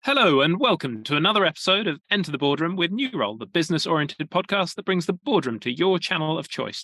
Hello and welcome to another episode of Enter the Boardroom with New Role, the business-oriented podcast that brings the boardroom to your channel of choice.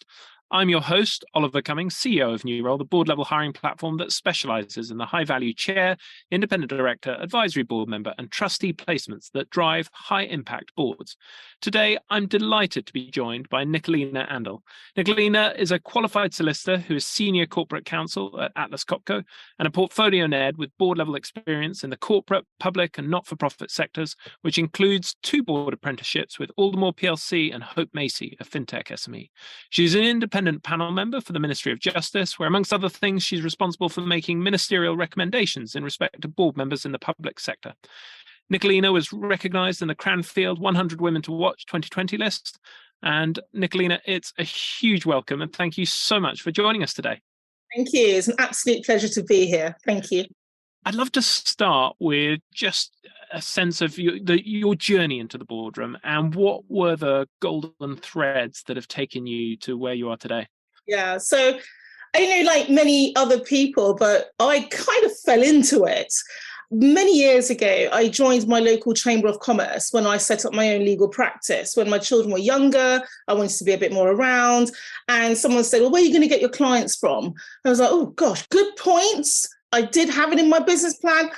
I'm your host, Oliver Cummings, CEO of New Role, the board-level hiring platform that specialises in the high-value chair, independent director, advisory board member and trustee placements that drive high-impact boards. Today, I'm delighted to be joined by Nicolina Andall. Nicolina is a qualified solicitor who is Senior Corporate Counsel at Atlas Copco and a portfolio NED with board-level experience in the corporate, public and not-for-profit sectors, which includes 2 board apprenticeships with Aldermore PLC and Hope Macy, a fintech SME. She's an independent panel member for the Ministry of Justice, where amongst other things, she's responsible for making ministerial recommendations in respect to board members in the public sector. Nicolina was recognised in the Cranfield 100 Women to Watch 2020 list. And Nicolina, it's a huge welcome and thank you so much for joining us today. Thank you. It's an absolute pleasure to be here. Thank you. I'd love to start with just a sense of your journey into the boardroom and what were the golden threads that have taken you to where you are today? Yeah, so I like many other people, but I kind of fell into it. Many years ago, I joined my local Chamber of Commerce when I set up my own legal practice. When my children were younger, I wanted to be a bit more around. And someone said, well, where are you going to get your clients from? I was like, oh, gosh, good points. I did have it in my business plan.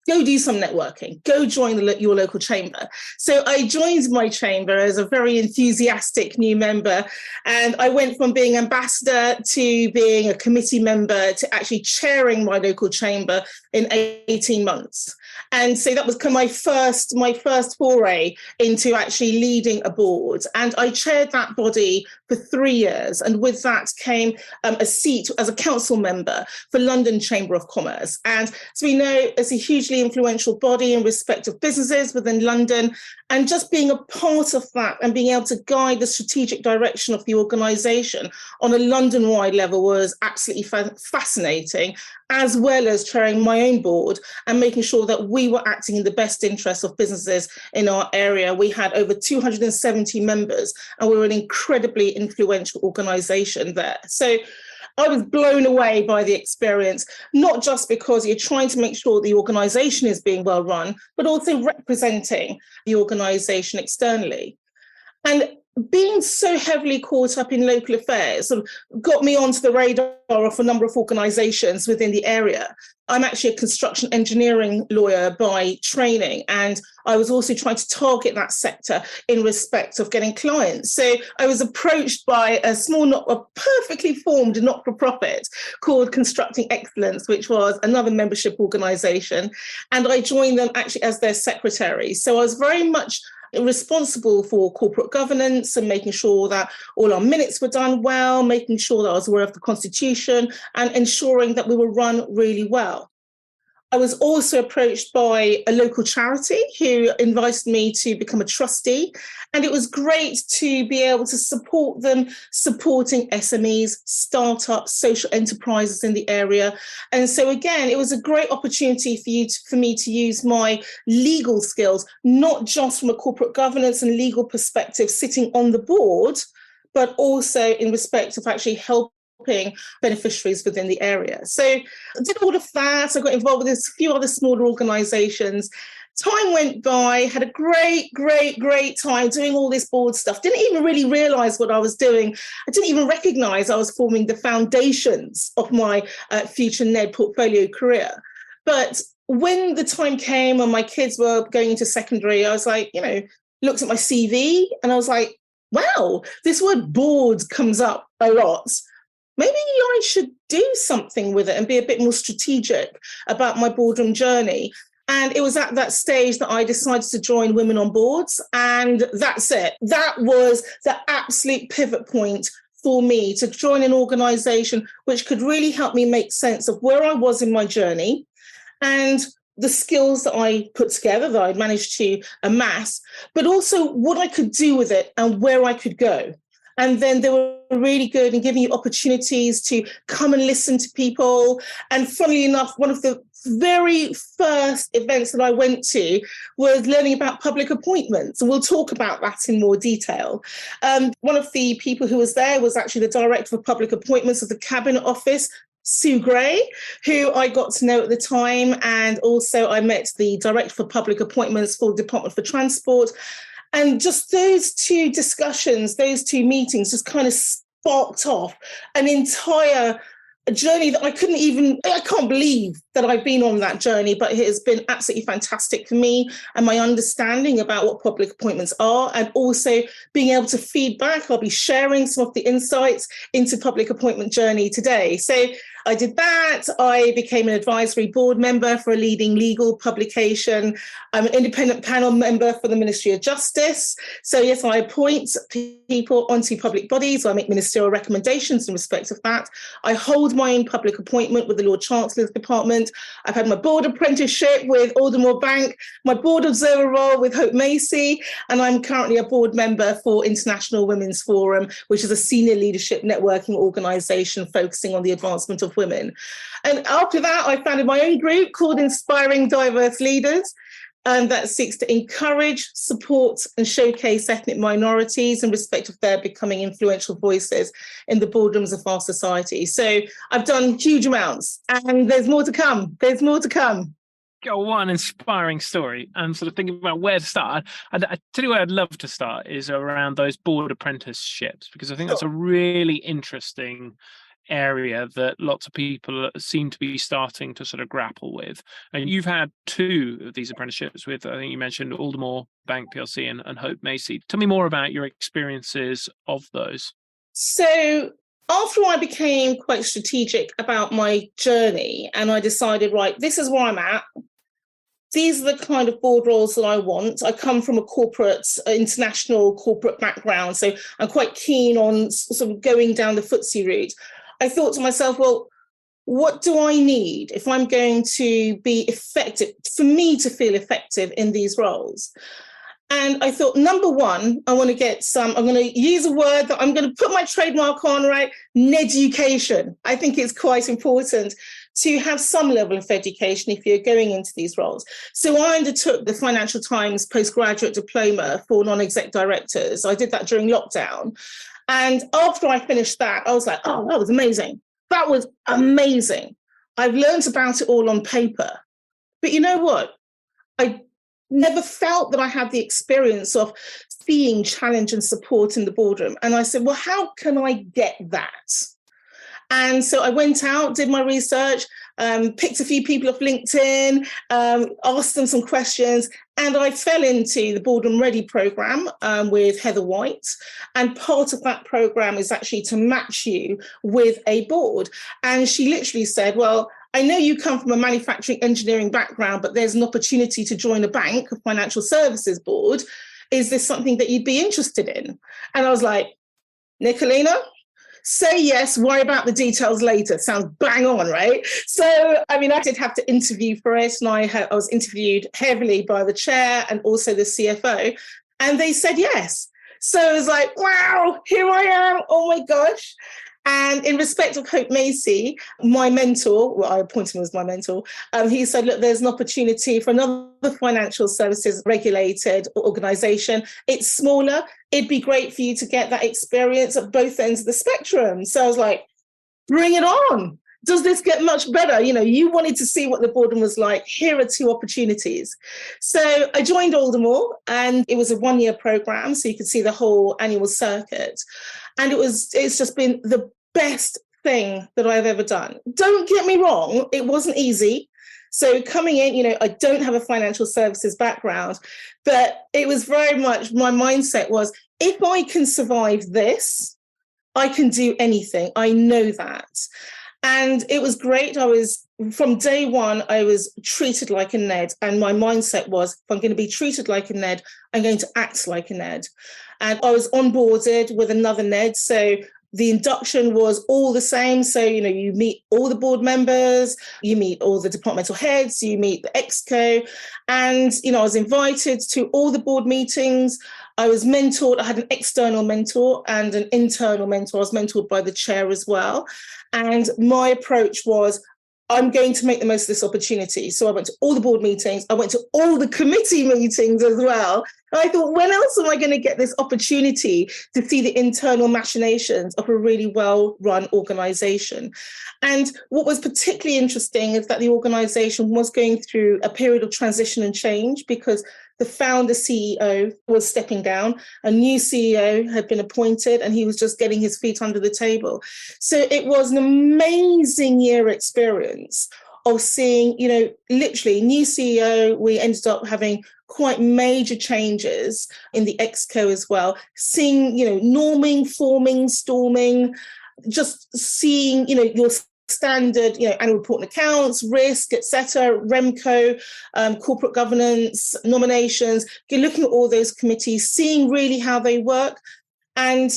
Go do some networking, go join your local chamber. So I joined my chamber as a very enthusiastic new member. And I went from being ambassador to being a committee member to actually chairing my local chamber in 18 months. And so that was kind of my first foray into actually leading a board. And I chaired that body for 3 years. And with that came a seat as a council member for London Chamber of Commerce. And as we know, it's a hugely influential body in respect of businesses within London. And just being a part of that and being able to guide the strategic direction of the organisation on a London-wide level was absolutely fascinating, as well as chairing my own board and making sure that we were acting in the best interests of businesses in our area. We had over 270 members and we were an incredibly influential organisation there. So I was blown away by the experience, not just because you're trying to make sure the organisation is being well run, but also representing the organisation externally. And being so heavily caught up in local affairs sort of got me onto the radar of a number of organisations within the area. I'm actually a construction engineering lawyer by training, and I was also trying to target that sector in respect of getting clients. So I was approached by a perfectly formed not-for-profit called Constructing Excellence, which was another membership organisation, and I joined them actually as their secretary. So I was very much responsible for corporate governance and making sure that all our minutes were done well, making sure that I was aware of the Constitution and ensuring that we were run really well. I was also approached by a local charity who invited me to become a trustee. And it was great to be able to support them, supporting SMEs, startups, social enterprises in the area. And so, again, it was a great opportunity for me to use my legal skills, not just from a corporate governance and legal perspective, sitting on the board, but also in respect of actually helping beneficiaries within the area. So I did all of that. I got involved with a few other smaller organisations. Time went by, had a great time doing all this board stuff. Didn't even really realise what I was doing. I didn't even recognise I was forming the foundations of my future NED portfolio career. But when the time came and my kids were going into secondary, I was like, looked at my CV and I was like, wow, this word board comes up a lot. Maybe I should do something with it and be a bit more strategic about my boardroom journey. And it was at that stage that I decided to join Women on Boards. And that's it. That was the absolute pivot point for me to join an organisation which could really help me make sense of where I was in my journey and the skills that I put together, that I'd managed to amass, but also what I could do with it and where I could go. And then they were really good in giving you opportunities to come and listen to people. And funnily enough, one of the very first events that I went to was learning about public appointments. And we'll talk about that in more detail. One of the people who was there was actually the Director for Public Appointments of the Cabinet Office. Sue Gray, who I got to know at the time. And also I met the Director for Public Appointments for the Department for Transport. And just those two discussions, those two meetings just kind of sparked off an entire journey that I can't believe that I've been on that journey, but it has been absolutely fantastic for me and my understanding about what public appointments are, and also being able to feed back. I'll be sharing some of the insights into public appointment journey today. So I did that. I became an advisory board member for a leading legal publication. I'm an independent panel member for the Ministry of Justice. So yes, I appoint people onto public bodies. I make ministerial recommendations in respect of that. I hold my own public appointment with the Lord Chancellor's Department. I've had my board apprenticeship with Aldermore Bank, my board observer role with Hope Macy, and I'm currently a board member for International Women's Forum, which is a senior leadership networking organisation focusing on the advancement of women. And after that, I founded my own group called Inspiring Diverse Leaders, and that seeks to encourage, support, and showcase ethnic minorities in respect of their becoming influential voices in the boardrooms of our society. So I've done huge amounts, and there's more to come. There's more to come. Go on, inspiring story. I'm sort of thinking about where to start. I tell you where I'd love to start is around those board apprenticeships, because I think that's a really interesting area that lots of people seem to be starting to sort of grapple with. And you've had 2 of these apprenticeships with, I think you mentioned Aldermore Bank PLC and Hope Macy. Tell me more about your experiences of those. So after I became quite strategic about my journey and I decided, right, this is where I'm at. These are the kind of board roles that I want. I come from international corporate background, so I'm quite keen on sort of going down the FTSE route. I thought to myself, well, what do I need if I'm going to be effective, for me to feel effective in these roles? And I thought, number one, I'm going to use a word that I'm going to put my trademark on, right? Neducation. I think it's quite important to have some level of education if you're going into these roles. So I undertook the Financial Times postgraduate diploma for non-exec directors. I did that during lockdown. And after I finished that, I was like, oh, that was amazing. That was amazing. I've learned about it all on paper. But you know what? I never felt that I had the experience of seeing challenge and support in the boardroom. And I said, well, how can I get that? And so I went out, did my research, picked a few people off LinkedIn, asked them some questions, and I fell into the Boardroom Ready program with Heather White. And part of that program is actually to match you with a board. And she literally said, well, I know you come from a manufacturing engineering background, but there's an opportunity to join a bank, a financial services board. Is this something that you'd be interested in? And I was like, Nicolina, say yes, worry about the details later. Sounds bang on, right? So, I mean, I did have to interview for it, and I was interviewed heavily by the chair and also the CFO, and they said yes. So it was like, wow, here I am. Oh my gosh. And in respect of Hope Macy, my mentor, well, I appointed him as my mentor, he said, look, there's an opportunity for another financial services regulated organisation. It's smaller. It'd be great for you to get that experience at both ends of the spectrum. So I was like, bring it on. Does this get much better? You know, you wanted to see what the boardroom was like. Here are 2 opportunities. So I joined Aldermore, and it was a 1-year program, so you could see the whole annual circuit. And it's just been the best thing that I've ever done. Don't get me wrong, it wasn't easy. So coming in, you know, I don't have a financial services background, but it was very much, my mindset was, if I can survive this, I can do anything. I know that. And it was great. From day one, I was treated like a NED. And my mindset was, if I'm going to be treated like a NED, I'm going to act like a NED. And I was onboarded with another NED. So the induction was all the same. So, you know, you meet all the board members, you meet all the departmental heads, you meet the exco. And, you know, I was invited to all the board meetings. I was mentored. I had an external mentor and an internal mentor. I was mentored by the chair as well. And my approach was, I'm going to make the most of this opportunity. So I went to all the board meetings. I went to all the committee meetings as well. I thought, when else am I going to get this opportunity to see the internal machinations of a really well-run organisation? And what was particularly interesting is that the organisation was going through a period of transition and change, because the founder CEO was stepping down, a new CEO had been appointed, and he was just getting his feet under the table. So it was an amazing year experience of seeing, literally new CEO. We ended up having quite major changes in the Exco as well, seeing, norming, forming, storming, just seeing, your standard, annual report and accounts, risk, etc., REMCO, corporate governance, nominations, looking at all those committees, seeing really how they work. And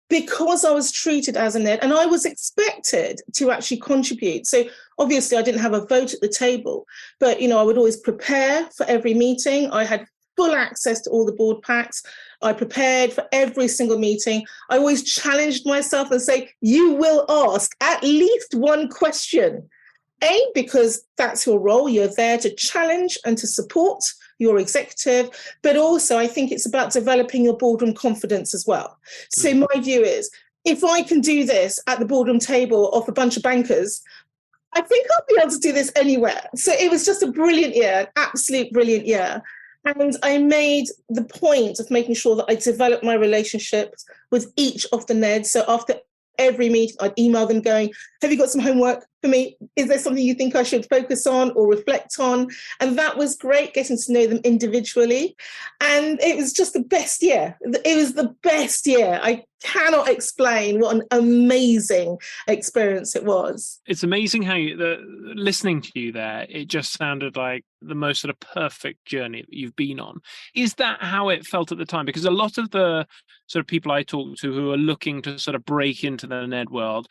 because I was treated as a NED, and I was expected to actually contribute. So obviously I didn't have a vote at the table, but, I would always prepare for every meeting. I had full access to all the board packs. I prepared for every single meeting. I always challenged myself and say, you will ask at least one question. Because that's your role. You're there to challenge and to support your executive, but also I think it's about developing your boardroom confidence as well. So my view is, if I can do this at the boardroom table of a bunch of bankers, I think I'll be able to do this anywhere. So it was just a brilliant year, an absolute brilliant year. And I made the point of making sure that I developed my relationships with each of the NEDs. So after every meeting, I'd email them going, have you got some homework for me? Is there something you think I should focus on or reflect on? And that was great, getting to know them individually. And it was just the best year. It was the best year. I cannot explain what an amazing experience it was. It's amazing how listening to you there, it just sounded like the most sort of perfect journey that you've been on. Is that how it felt at the time? Because a lot of the sort of people I talk to who are looking to sort of break into the NED world,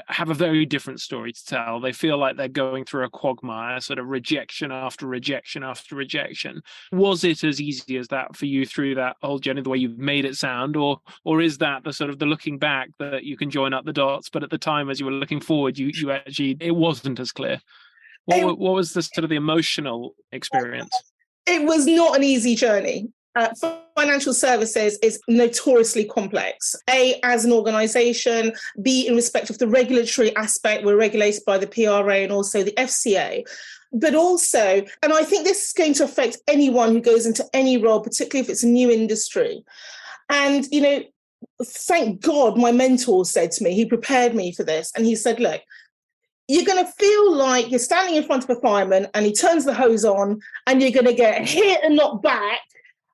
have a very different story to tell. They feel like they're going through a quagmire, sort of rejection after rejection after rejection. Was it as easy as that for you through that whole journey, the way you've made it sound, or is that the sort of the looking back that you can join up the dots, but at the time as you were looking forward, you actually, it wasn't as clear? What was the sort of the emotional experience? It was not an easy journey. Financial services is notoriously complex. A, as an organisation, B, in respect of the regulatory aspect, we're regulated by the PRA and also the FCA. But also, and I think this is going to affect anyone who goes into any role, particularly if it's a new industry. And, thank God my mentor said to me, he prepared me for this, and he said, look, you're going to feel like you're standing in front of a fireman and he turns the hose on and you're going to get hit and knocked back,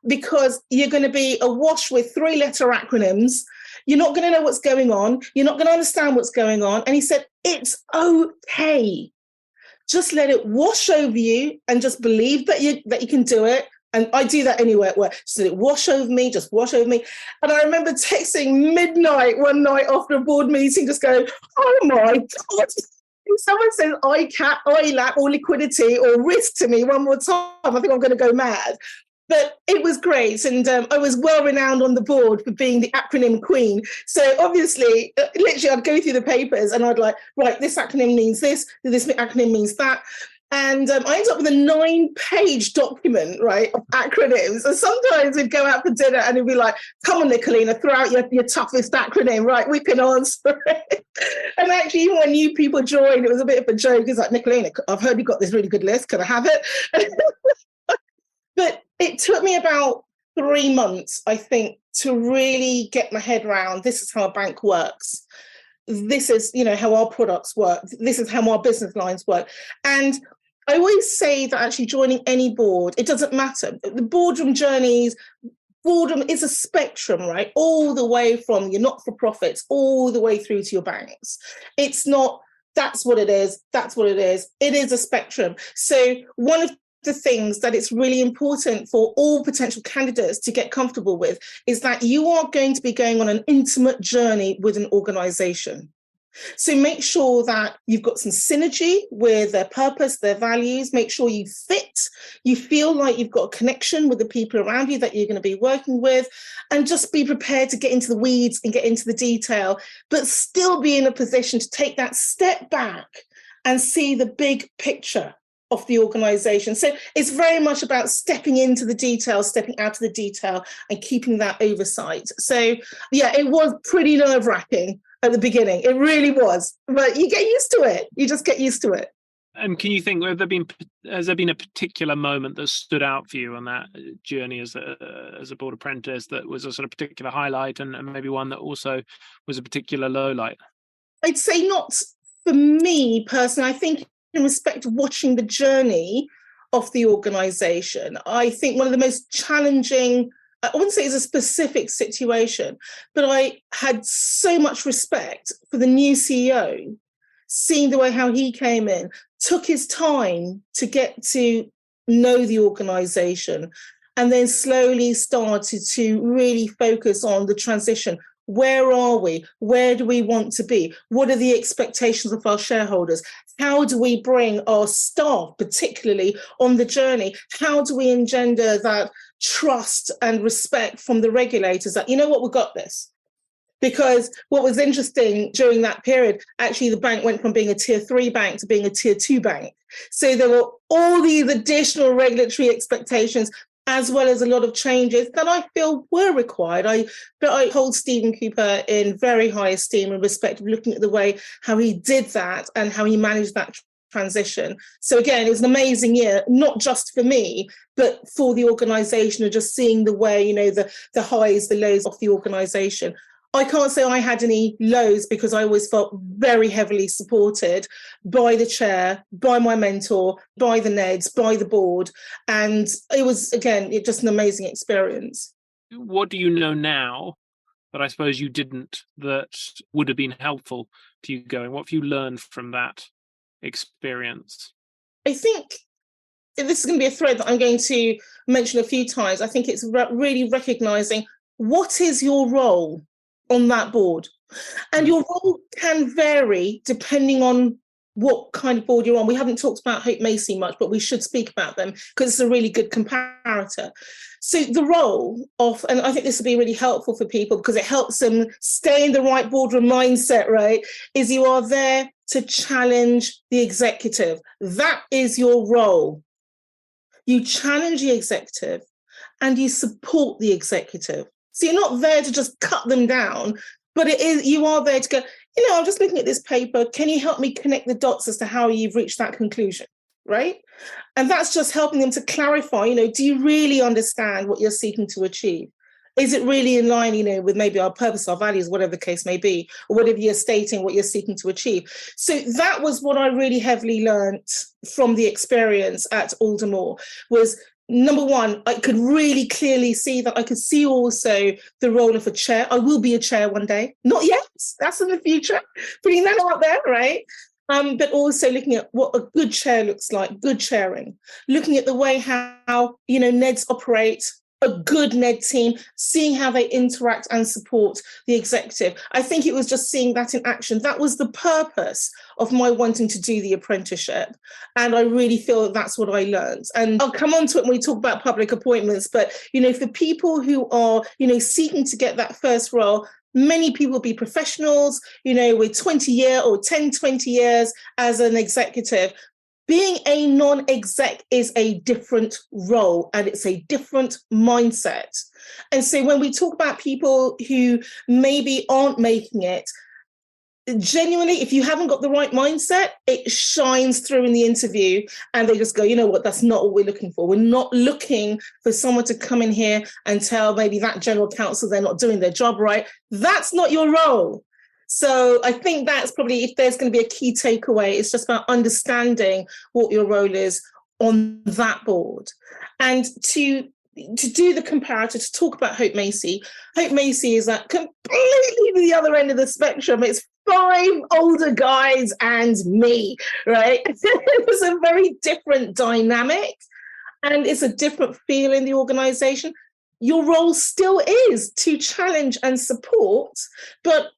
because you're going to be awash with 3-letter acronyms. You're not going to know what's going on. You're not going to understand what's going on. And he said, it's okay. Just let it wash over you and just believe that you can do it. And I do that anywhere at work. So it wash over me, just wash over me. And I remember texting midnight one night after a board meeting, just going, oh my God. If someone says ILAP or liquidity or risk to me one more time, I think I'm going to go mad. But it was great. And I was well renowned on the board for being the acronym queen. So obviously, literally, I'd go through the papers and I'd like, right, this acronym means this acronym means that. And I ended up with a 9-page document, right, of acronyms. And sometimes we'd go out for dinner and it'd be like, come on, Nicolina, throw out your toughest acronym, right? We can answer it. And actually, even when new people joined, it was a bit of a joke. It's like, Nicolina, I've heard you've got this really good list. Can I have it? But it took me about 3 months, I think, to really get my head around, this is how a bank works. This is, how our products work. This is how our business lines work. And I always say that actually joining any board, it doesn't matter. The boardroom is a spectrum, right? All the way from your not-for-profits, all the way through to your banks. It's not, that's what it is, that's what it is. It is a spectrum. So one of the things that it's really important for all potential candidates to get comfortable with is that you are going to be going on an intimate journey with an organisation. So make sure that you've got some synergy with their purpose, their values. Make sure you fit, you feel like you've got a connection with the people around you that you're going to be working with, and just be prepared to get into the weeds and get into the detail, but still be in a position to take that step back and see the big picture. of the organisation. So it's very much about stepping into the detail, stepping out of the detail and keeping that oversight. So yeah, it was pretty nerve-wracking at the beginning. It really was. But you get used to it. You just get used to it. And can you think, has there been a particular moment that stood out for you on that journey as a board apprentice that was a sort of particular highlight, and maybe one that also was a particular low light? I'd say not for me personally. I think in respect of watching the journey of the organisation, I think one of the most challenging, I wouldn't say it's a specific situation, but I had so much respect for the new CEO, seeing the way how he came in, took his time to get to know the organisation, and then slowly started to really focus on the transition. Where are we? Where do we want to be? What are the expectations of our shareholders? How do we bring our staff, particularly on the journey? How do we engender that trust and respect from the regulators that, you know what, we've got this? Because what was interesting during that period, actually the bank went from being a tier 3 bank to being a tier 2 bank. So there were all these additional regulatory expectations, as well as a lot of changes that I feel were required. But I hold Stephen Cooper in very high esteem and respect of looking at the way how he did that and how he managed that transition. So again, it was an amazing year, not just for me, but for the organisation, and just seeing the way, you know, the highs, the lows of the organisation. I can't say I had any lows because I always felt very heavily supported by the chair, by my mentor, by the NEDs, by the board. And it was, again, just an amazing experience. What do you know now that I suppose you didn't, that would have been helpful to you going? What have you learned from that experience? I think this is going to be a thread that I'm going to mention a few times. I think it's really recognising what is your role on that board. And your role can vary depending on what kind of board you're on. We haven't talked about Hope Macy much, but we should speak about them because it's a really good comparator. So the role of, and I think this will be really helpful for people because it helps them stay in the right boardroom mindset, right, is you are there to challenge the executive. That is your role. You challenge the executive and you support the executive. So you're not there to just cut them down, but you are there to go, you know, I'm just looking at this paper. Can you help me connect the dots as to how you've reached that conclusion, right? And that's just helping them to clarify, you know, do you really understand what you're seeking to achieve? Is it really in line, you know, with maybe our purpose, our values, whatever the case may be, or whatever you're stating, what you're seeking to achieve? So that was what I really heavily learned from the experience at Aldermore was, number one, I could really clearly see that I could see also the role of a chair. I will be a chair one day. Not yet. That's in the future. Putting that out there, right? But also looking at what a good chair looks like, good chairing. Looking at the way how, you know, NEDs operate, a good NED team, seeing how they interact and support the executive. I think it was just seeing that in action. That was the purpose of my wanting to do the apprenticeship. And I really feel that that's what I learned. And I'll come on to it when we talk about public appointments. But, you know, for people who are, you know, seeking to get that first role, many people will be professionals, you know, with 20 years as an executive. Being a non-exec is a different role and it's a different mindset. And so when we talk about people who maybe aren't making it, genuinely, if you haven't got the right mindset, it shines through in the interview and they just go, you know what, that's not what we're looking for. We're not looking for someone to come in here and tell maybe that general counsel they're not doing their job right. That's not your role. So I think that's probably, if there's going to be a key takeaway, it's just about understanding what your role is on that board. And to do the comparator, to talk about Hope Macy is at completely the other end of the spectrum. It's 5 older guys and me, right? It was a very different dynamic and it's a different feel in the organisation. Your role still is to challenge and support, but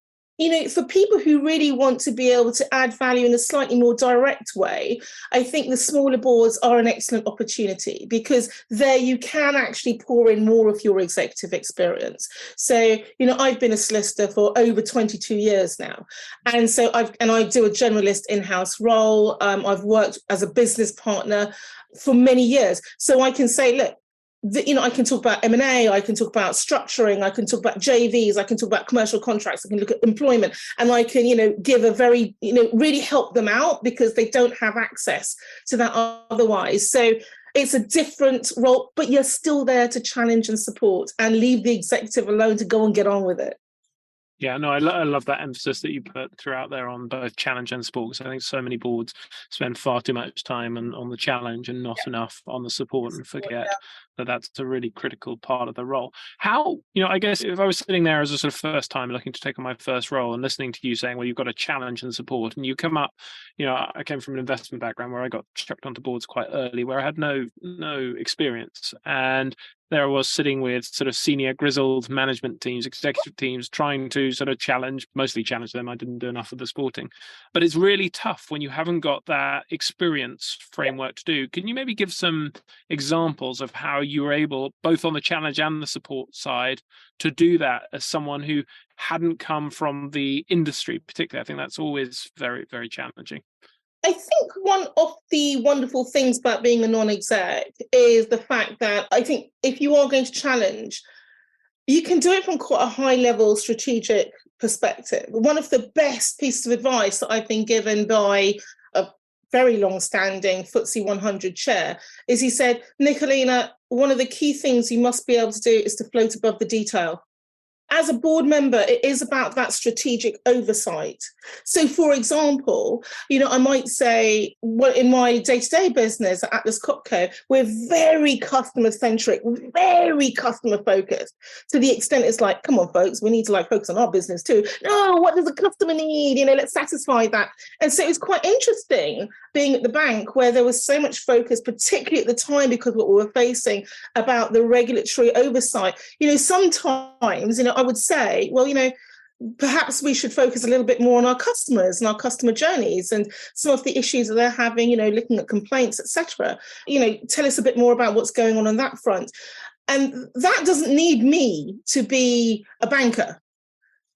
For people who really want to be able to add value in a slightly more direct way, I think the smaller boards are an excellent opportunity, because there you can actually pour in more of your executive experience. So, I've been a solicitor for over 22 years now. And so I do a generalist in-house role. I've worked as a business partner for many years. So I can say, look, I can talk about M&A, I can talk about structuring, I can talk about JVs, I can talk about commercial contracts, I can look at employment, and I can, give a very, really help them out, because they don't have access to that otherwise. So it's a different role, but you're still there to challenge and support, and leave the executive alone to go and get on with it. Yeah, no, I love that emphasis that you put throughout there on both challenge and support, because I think so many boards spend far too much time on the challenge and not enough on the support, and forget that that's a really critical part of the role. How, I guess if I was sitting there as a sort of first time looking to take on my first role and listening to you saying, well, you've got a challenge and support, and you come up, I came from an investment background where I got chucked onto boards quite early, where I had no experience, and there I was sitting with sort of senior grizzled management teams, executive teams, trying to sort of mostly challenge them. I didn't do enough of the sporting. But it's really tough when you haven't got that experience framework to do. Can you maybe give some examples of how you were able, both on the challenge and the support side, to do that as someone who hadn't come from the industry particularly? I think that's always very, very challenging. I think one of the wonderful things about being a non-exec is the fact that I think if you are going to challenge, you can do it from quite a high-level strategic perspective. One of the best pieces of advice that I've been given by a very long-standing FTSE 100 chair is, he said, Nicolina, one of the key things you must be able to do is to float above the detail. As a board member, it is about that strategic oversight. So, for example, I might say, well, in my day-to-day business at Atlas Copco, we're very customer-centric, very customer-focused, to the extent it's like, come on, folks, we need to focus on our business too. No, what does the customer need? Let's satisfy that. And so it was quite interesting being at the bank, where there was so much focus, particularly at the time, because of what we were facing, about the regulatory oversight. Sometimes, I would say, well, perhaps we should focus a little bit more on our customers and our customer journeys and some of the issues that they're having, looking at complaints, etc. Tell us a bit more about what's going on that front. And that doesn't need me to be a banker.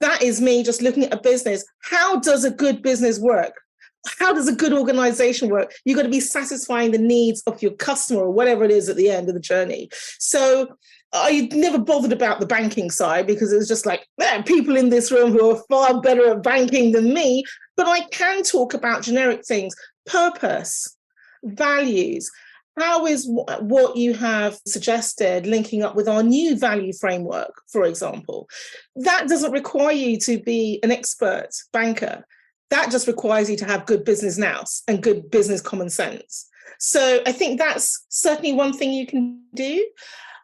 That is me just looking at a business. How does a good business work? How does a good organization work? You've got to be satisfying the needs of your customer, or whatever it is at the end of the journey. So I never bothered about the banking side, because it was just like, there are people in this room who are far better at banking than me. But I can talk about generic things: purpose, values. How is what you have suggested linking up with our new value framework, for example? That doesn't require you to be an expert banker. That just requires you to have good business nous and good business common sense. So I think that's certainly one thing you can do.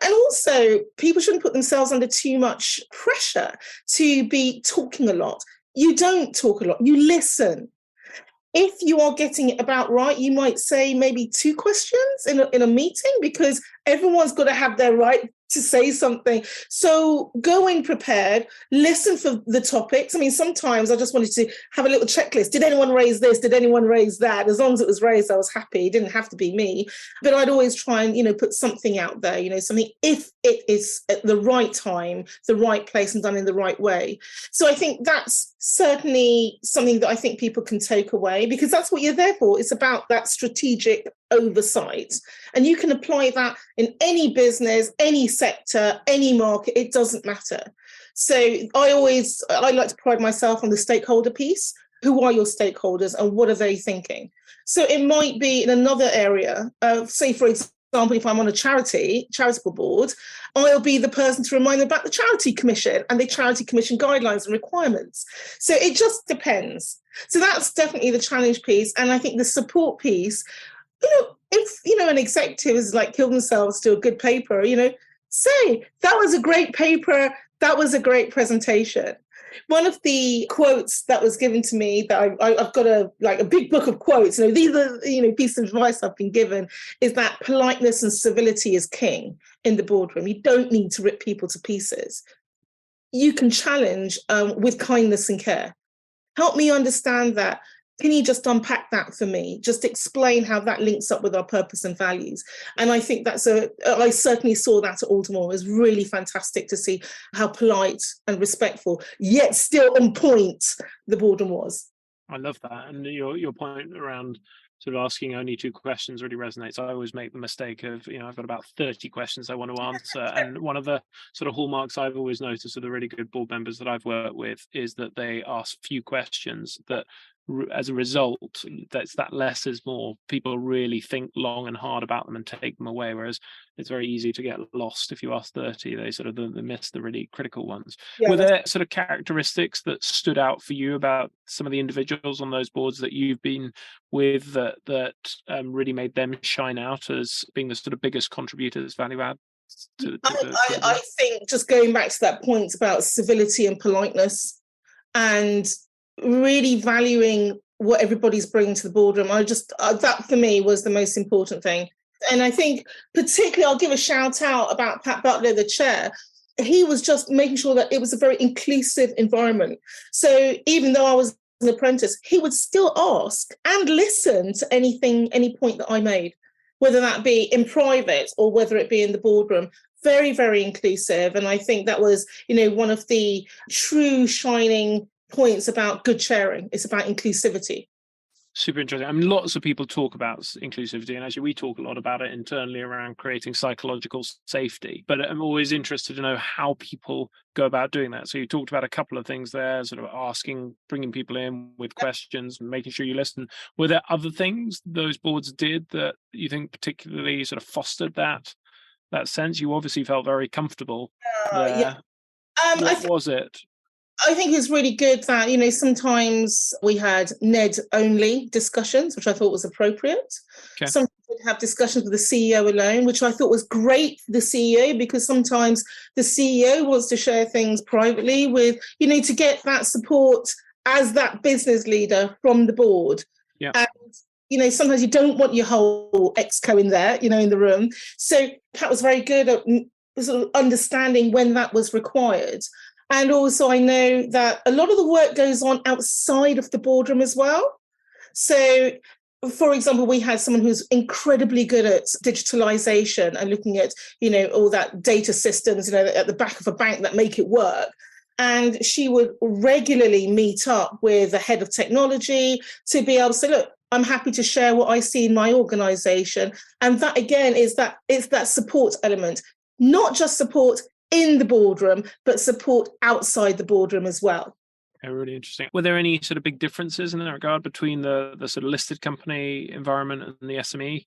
And also, people shouldn't put themselves under too much pressure to be talking a lot. You don't talk a lot, you listen. If you are getting it about right, you might say maybe 2 questions in a meeting, because everyone's got to have their right to say something. So go in prepared, listen for the topics. I mean, sometimes I just wanted to have a little checklist. Did anyone raise this? Did anyone raise that? As long as it was raised, I was happy. It didn't have to be me. But I'd always try and, put something out there, something, if it is at the right time, the right place, and done in the right way. So I think that's certainly something that I think people can take away, because that's what you're there for. It's about that strategic oversight. And you can apply that in any business, any sector, any market, it doesn't matter. So I like to pride myself on the stakeholder piece. Who are your stakeholders and what are they thinking? So it might be in another area, say, for example, if I'm on a charitable board, I'll be the person to remind them about the Charity Commission and the Charity Commission guidelines and requirements. So it just depends. So that's definitely the challenge piece. And I think the support piece, if, an executive is killed themselves to a good paper, say, that was a great paper, that was a great presentation. One of the quotes that was given to me that I've got a big book of quotes, these are, pieces of advice I've been given, is that politeness and civility is king in the boardroom. You don't need to rip people to pieces. you can challenge with kindness and care. Help me understand that. Can you just unpack that for me? Just explain how that links up with our purpose and values. And I think I certainly saw that at Aldermore. It was really fantastic to see how polite and respectful, yet still on point, the boardroom was. I love that. And your point around sort of asking only 2 questions really resonates. I always make the mistake of, I've got about 30 questions I want to answer. And one of the sort of hallmarks I've always noticed of the really good board members that I've worked with is that they ask few questions that, as a result, that less is more. People really think long and hard about them and take them away, whereas it's very easy to get lost if you ask 30. They miss the really critical ones. Yeah, were there sort of characteristics that stood out for you about some of the individuals on those boards that you've been with that really made them shine out as being the sort of biggest contributors, value add? I think, just going back to that point about civility and politeness, and really valuing what everybody's bringing to the boardroom. That for me was the most important thing. And I think particularly I'll give a shout out about Pat Butler, the chair. He was just making sure that it was a very inclusive environment. So even though I was an apprentice, he would still ask and listen to any point that I made, whether that be in private or whether it be in the boardroom. Very, very inclusive. And I think that was, one of the true shining points about good chairing. It's about inclusivity. Super interesting. I mean, lots of people talk about inclusivity, and actually we talk a lot about it internally around creating psychological safety. But I'm always interested to know how people go about doing that. So you talked about a couple of things there, sort of asking, bringing people in with questions, and making sure you listen. Were there other things those boards did that you think particularly sort of fostered that sense? You obviously felt very comfortable there. Yeah. What was it? I think it was really good that, sometimes we had NED only discussions, which I thought was appropriate. Okay. Sometimes we'd have discussions with the CEO alone, which I thought was great for the CEO, because sometimes the CEO wants to share things privately with, to get that support as that business leader from the board. Yeah. And, sometimes you don't want your whole exco in there, in the room. So Pat was very good at sort of understanding when that was required. And also I know that a lot of the work goes on outside of the boardroom as well. So, for example, we had someone who's incredibly good at digitalization and looking at, all that data systems, at the back of a bank that make it work. And she would regularly meet up with the head of technology to be able to say, look, I'm happy to share what I see in my organization. And that, again, it's that support element, not just support in the boardroom, but support outside the boardroom as well. Really interesting. Were there any sort of big differences in that regard between the sort of listed company environment and the SME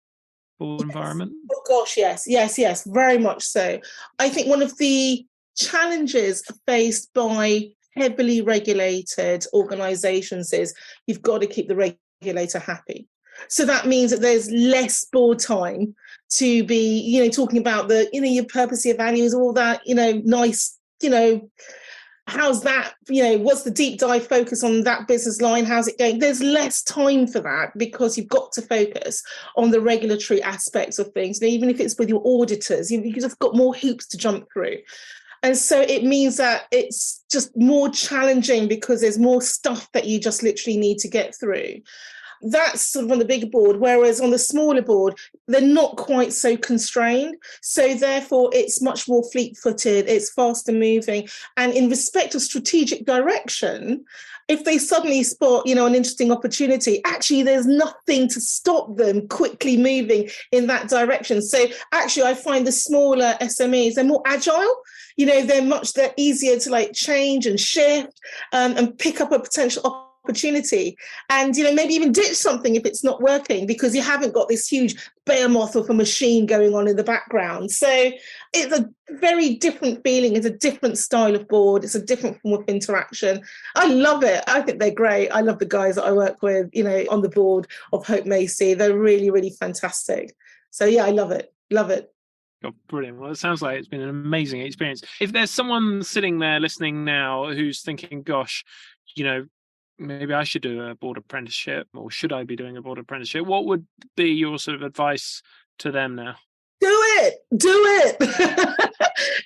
board environment? Oh gosh, yes, very much so. I think one of the challenges faced by heavily regulated organisations is you've got to keep the regulator happy. So that means that there's less board time to be, talking about the, your purpose, your values, all that, nice, how's that, what's the deep dive focus on that business line? How's it going? There's less time for that because you've got to focus on the regulatory aspects of things. And even if it's with your auditors, you've just got more hoops to jump through. And so it means that it's just more challenging because there's more stuff that you just literally need to get through. That's sort of on the bigger board, whereas on the smaller board, they're not quite so constrained. So therefore, it's much more fleet-footed, it's faster moving. And in respect of strategic direction, if they suddenly spot, an interesting opportunity, actually, there's nothing to stop them quickly moving in that direction. So actually, I find the smaller SMEs, they're more agile. They're easier to change and shift and pick up a potential opportunity and maybe even ditch something if it's not working because you haven't got this huge behemoth of a machine going on in the background. So it's a very different feeling, it's a different style of board, it's a different form of interaction. I love it. I think they're great. I love the guys that I work with, on the board of Hope Macy. They're really, really fantastic. So yeah, I love it. Oh, brilliant. Well, it sounds like it's been an amazing experience. If there's someone sitting there listening now who's thinking, gosh, maybe I should do a board apprenticeship, or should I be doing a board apprenticeship? What would be your sort of advice to them now? Do it.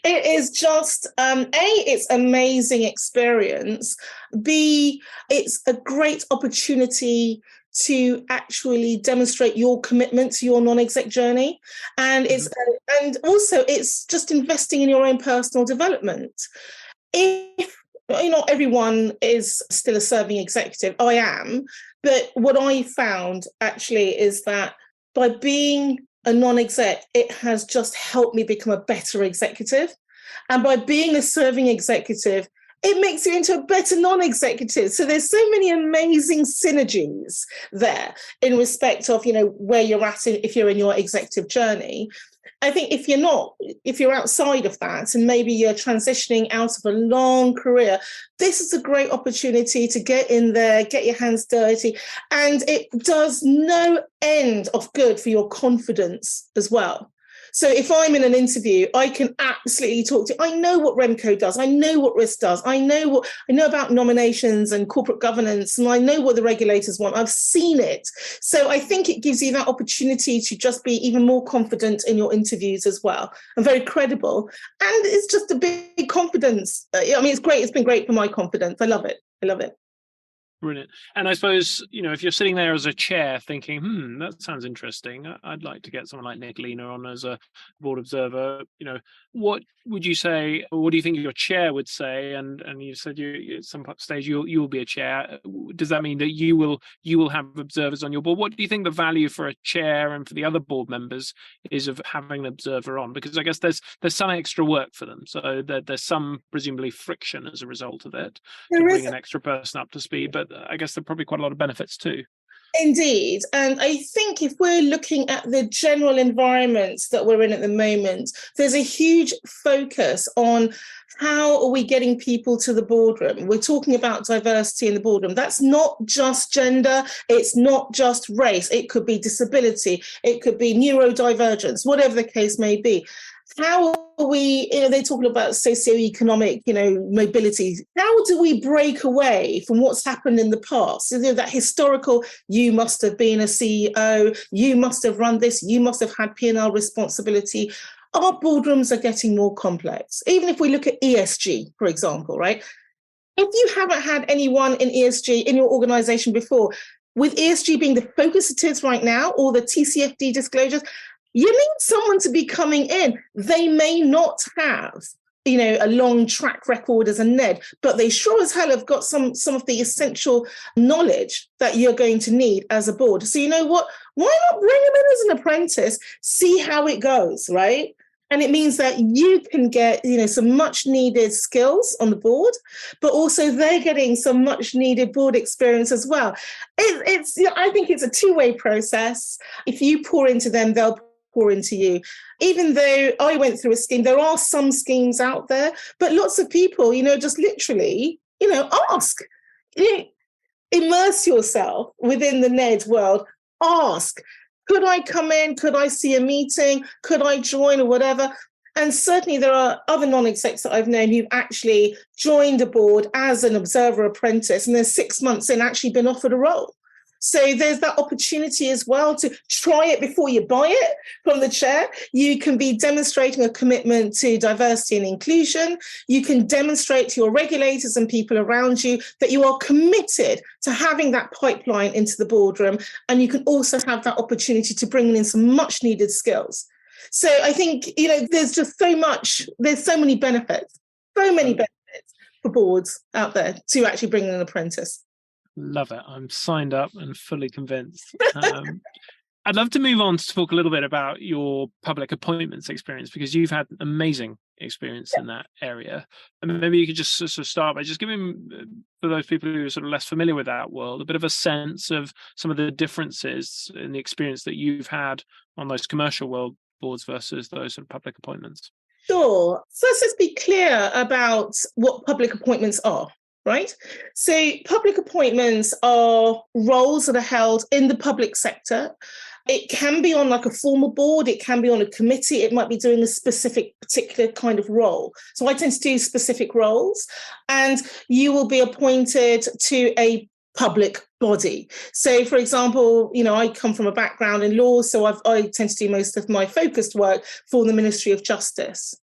It is just, it's amazing experience. B, it's a great opportunity to actually demonstrate your commitment to your non-exec journey. And and also it's just investing in your own personal development. If not everyone is still a serving executive, I am, but what I found actually is that by being a non-exec, it has just helped me become a better executive. And by being a serving executive, it makes you into a better non-executive. So there's so many amazing synergies there in respect of, where you're at if you're in your executive journey. I think if you're outside of that and maybe you're transitioning out of a long career, this is a great opportunity to get in there, get your hands dirty, and it does no end of good for your confidence as well. So if I'm in an interview, I can absolutely talk to, I know what Remco does, I know what risk does, I know about nominations and corporate governance, and I know what the regulators want. I've seen it. So I think it gives you that opportunity to just be even more confident in your interviews as well, and very credible. And it's just a big confidence. It's great. It's been great for my confidence. I love it. Brilliant. And I suppose, if you're sitting there as a chair thinking, that sounds interesting, I'd like to get someone like Nicolina on as a board observer, what would you say, or what do you think your chair would say? And you said at some stage you'll be a chair. Does that mean that you will have observers on your board? What do you think the value for a chair and for the other board members is of having an observer on? Because I guess there's some extra work for them. So there's some presumably friction as a result of it to bring an extra person up to speed. But I guess there are probably quite a lot of benefits too. Indeed. And I think if we're looking at the general environment that we're in at the moment, there's a huge focus on how are we getting people to the boardroom. We're talking about diversity in the boardroom. That's not just gender. It's not just race. It could be disability. It could be neurodivergence, whatever the case may be. How are we, they're talking about socioeconomic, mobility. How do we break away from what's happened in the past? That historical, you must have been a CEO, you must have run this, you must have had P&L responsibility. Our boardrooms are getting more complex. Even if we look at ESG, for example, right? If you haven't had anyone in ESG in your organization before, with ESG being the focus it is right now, or the TCFD disclosures, you need someone to be coming in. They may not have, a long track record as a NED, but they sure as hell have got some of the essential knowledge that you're going to need as a board. So you know what? Why not bring them in as an apprentice, see how it goes, right? And it means that you can get, some much needed skills on the board, but also they're getting some much needed board experience as well. I think it's a two-way process. If you pour into them, they'll pour into you. Even though I went through a scheme, there are some schemes out there, but lots of people, just literally, ask, immerse yourself within the NED world, ask, could I come in? Could I see a meeting? Could I join or whatever? And certainly there are other non-execs that I've known who've actually joined a board as an observer apprentice and then 6 months in actually been offered a role. So there's that opportunity as well to try it before you buy it from the chair. You can be demonstrating a commitment to diversity and inclusion. You can demonstrate to your regulators and people around you that you are committed to having that pipeline into the boardroom. And you can also have that opportunity to bring in some much needed skills. So I think, there's just there's so many benefits for boards out there to actually bring in an apprentice. Love it. I'm signed up and fully convinced. I'd love to move on to talk a little bit about your public appointments experience, because you've had amazing experience in that area. And maybe you could just sort of start by just giving, for those people who are sort of less familiar with that world, a bit of a sense of some of the differences in the experience that you've had on those commercial world boards versus those sort of public appointments. Sure. First, let's be clear about what public appointments are. Right? So public appointments are roles that are held in the public sector. It can be on like a formal board, it can be on a committee, it might be doing a particular kind of role. So I tend to do specific roles, and you will be appointed to a public body. So, for example, I come from a background in law, so I tend to do most of my focused work for the Ministry of Justice.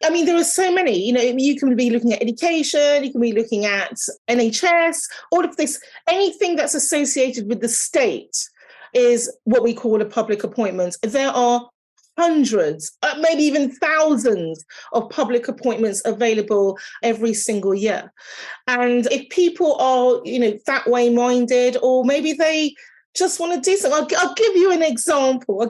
I mean, there are so many, you can be looking at education, you can be looking at NHS, all of this, anything that's associated with the state is what we call a public appointment. There are hundreds, maybe even thousands of public appointments available every single year. And if people are, that way minded, or maybe they just want to do something, I'll give you an example.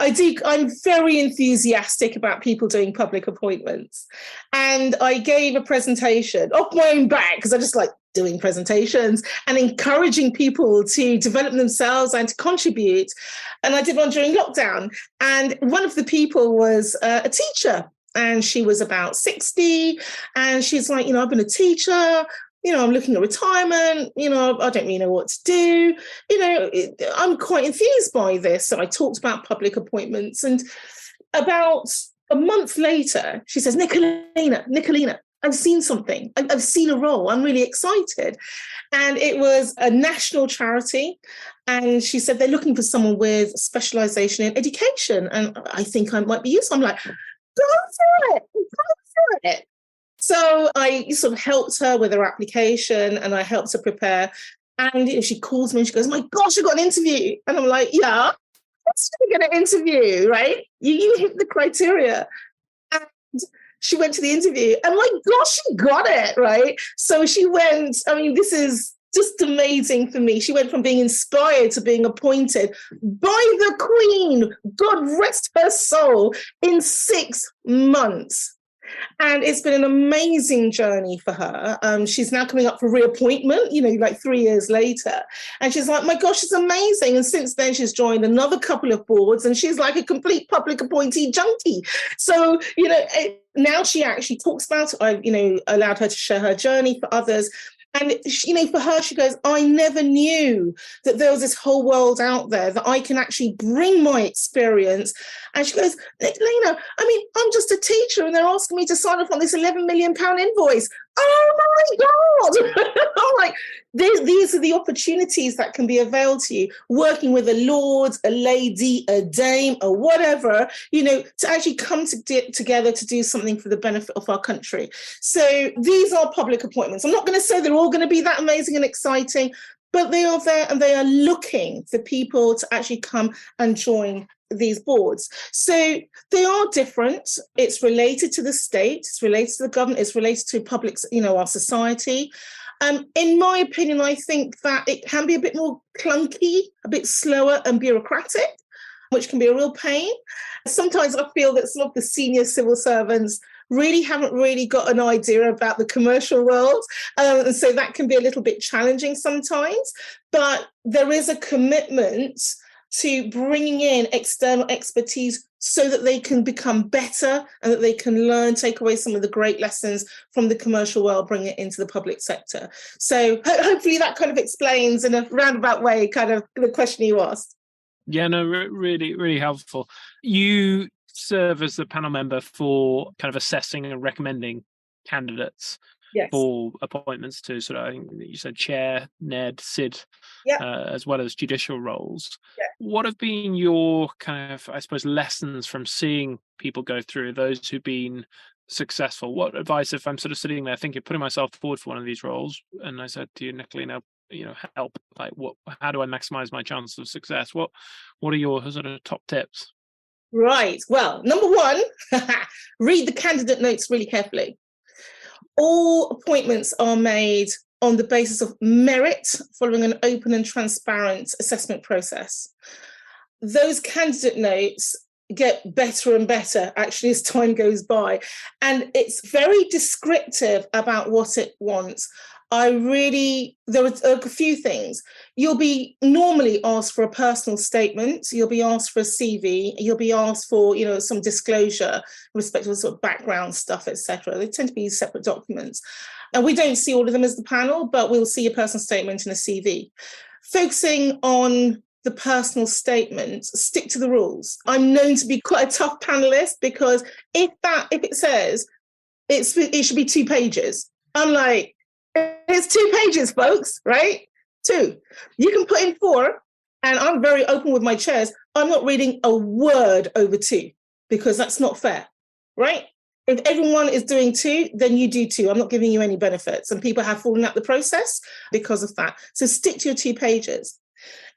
I'm very enthusiastic about people doing public appointments. And I gave a presentation off my own back because I just like doing presentations and encouraging people to develop themselves and to contribute. And I did one during lockdown. And one of the people was a teacher, and she was about 60. And she's like, I've been a teacher. I'm looking at retirement, I don't really know what to do. I'm quite enthused by this. So I talked about public appointments. And about a month later, she says, Nicolina, I've seen something. I've seen a role. I'm really excited. And it was a national charity. And she said, they're looking for someone with specialization in education. And I think I might be useful. I'm like, go for it. So I sort of helped her with her application, and I helped her prepare. And she calls me and she goes, my gosh, I got an interview. And I'm like, yeah, that's going to get an interview, right? You hit the criteria. And she went to the interview, and my gosh, she got it, right? So she went, this is just amazing for me. She went from being inspired to being appointed by the Queen, God rest her soul, in 6 months. And it's been an amazing journey for her. She's now coming up for reappointment, like 3 years later. And she's like, my gosh, it's amazing. And since then, she's joined another couple of boards, and she's like a complete public appointee junkie. So, now she actually talks about it. I've, allowed her to share her journey for others. And, for her, she goes, I never knew that there was this whole world out there that I can actually bring my experience. And she goes, Nicolina, I'm just a teacher and they're asking me to sign off on this £11 million invoice. Oh my God. I'm like, these are the opportunities that can be availed to you, working with a lord, a lady, a dame, or whatever, to actually come together to do something for the benefit of our country. So these are public appointments. I'm not going to say they're all going to be that amazing and exciting, but they are there, and they are looking for people to actually come and join these boards. So they are different. It's related to the state, it's related to the government, it's related to public, our society. In my opinion, I think that it can be a bit more clunky, a bit slower and bureaucratic, which can be a real pain. Sometimes I feel that some of the senior civil servants haven't really got an idea about the commercial world. And so that can be a little bit challenging sometimes. But there is a commitment to bringing in external expertise so that they can become better and that they can learn, take away some of the great lessons from the commercial world, bring it into the public sector. So hopefully that kind of explains in a roundabout way kind of the question you asked. Yeah, no, really, really helpful. You serve as the panel member for kind of assessing and recommending candidates. Yes. For appointments to sort of, I think you said chair, NED, SID, as well as judicial roles. Yeah. What have been your kind of, I suppose, lessons from seeing people go through, those who've been successful? What advice, if I'm sort of sitting there thinking, putting myself forward for one of these roles, and I said to you, Nicolina, help, like how do I maximize my chances of success? What are your sort of top tips? Right. Well, number one, read the candidate notes really carefully. All appointments are made on the basis of merit, following an open and transparent assessment process. Those candidate notes get better and better, actually, as time goes by. And it's very descriptive about what it wants. There are a few things. You'll be normally asked for a personal statement. You'll be asked for a CV. You'll be asked for, some disclosure with respect to sort of background stuff, etc. They tend to be separate documents. And we don't see all of them as the panel, but we'll see a personal statement and a CV. Focusing on the personal statement, stick to the rules. I'm known to be quite a tough panelist because if it says it should be 2 pages, I'm like, It's 2 pages, folks, right? 2. You can put in 4, and I'm very open with my chairs. I'm not reading a word over 2 because that's not fair, right? If everyone is doing 2, then you do 2. I'm not giving you any benefits. And people have fallen out the process because of that. So stick to your 2 pages.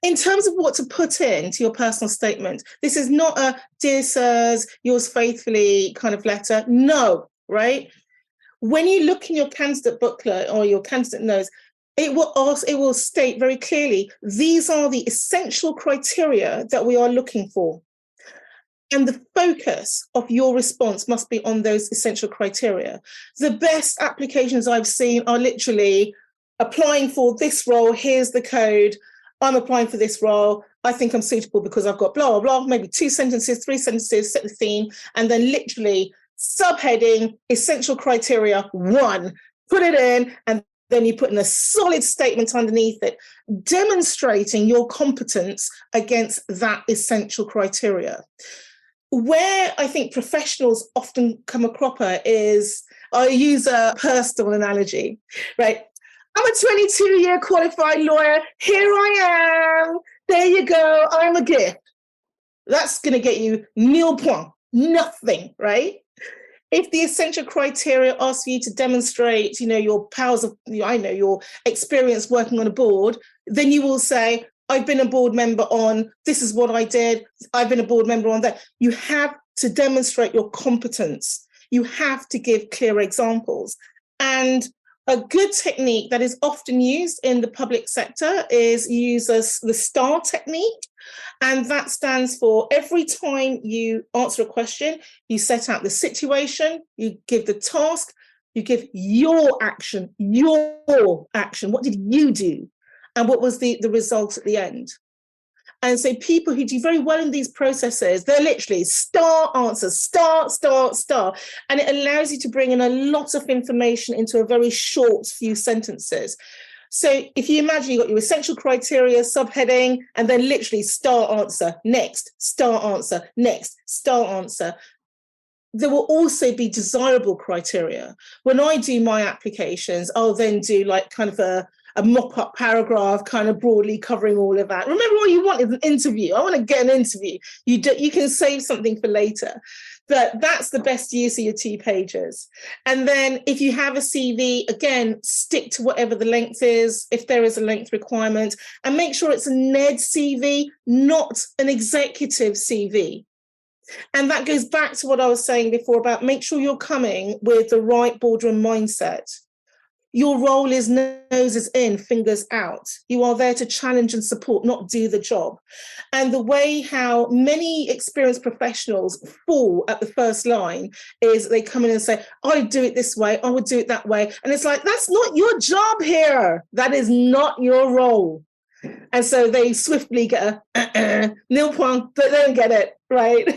In terms of what to put into your personal statement, this is not a dear sirs, yours faithfully kind of letter. No, right? When you look in your candidate booklet or your candidate notes, it will state very clearly, these are the essential criteria that we are looking for. And the focus of your response must be on those essential criteria. The best applications I've seen are literally applying for this role. Here's the code. I'm applying for this role. I think I'm suitable because I've got blah, blah, blah, maybe 2 sentences, 3 sentences, set the theme, and then literally subheading, essential criteria 1, put it in, and then you put in a solid statement underneath it, demonstrating your competence against that essential criteria. Where I think professionals often come a cropper is, I use a personal analogy, right? I'm a 22-year qualified lawyer. Here I am. There you go. I'm a gift. That's going to get you nil point, nothing, right? If the essential criteria asks you to demonstrate, your powers of, your experience working on a board, then you will say, I've been a board member on, this is what I did. I've been a board member on that. You have to demonstrate your competence. You have to give clear examples. And a good technique that is often used in the public sector is use the STAR technique. And that stands for every time you answer a question, you set out the situation, you give the task, you give your action. What did you do? And what was the result at the end? And so people who do very well in these processes, they're literally star answers, star. And it allows you to bring in a lot of information into a very short few sentences. So if you imagine you've got your essential criteria, subheading, and then literally star answer, next, star answer, next, star answer. There will also be desirable criteria. When I do my applications, I'll then do like kind of a mop-up paragraph, kind of broadly covering all of that. Remember, all you want is an interview. I want to get an interview. You can save something for later. But that's the best use of your 2 pages. And then if you have a CV, again, stick to whatever the length is, if there is a length requirement, and make sure it's a NED CV, not an executive CV. And that goes back to what I was saying before about make sure you're coming with the right boardroom mindset. Your role is noses in, fingers out. You are there to challenge and support, not do the job. And the way how many experienced professionals fall at the first line is they come in and say, I would do it this way, I would do it that way. And it's like, that's not your job here. That is not your role. And so they swiftly get a nil point, but they don't get it, right?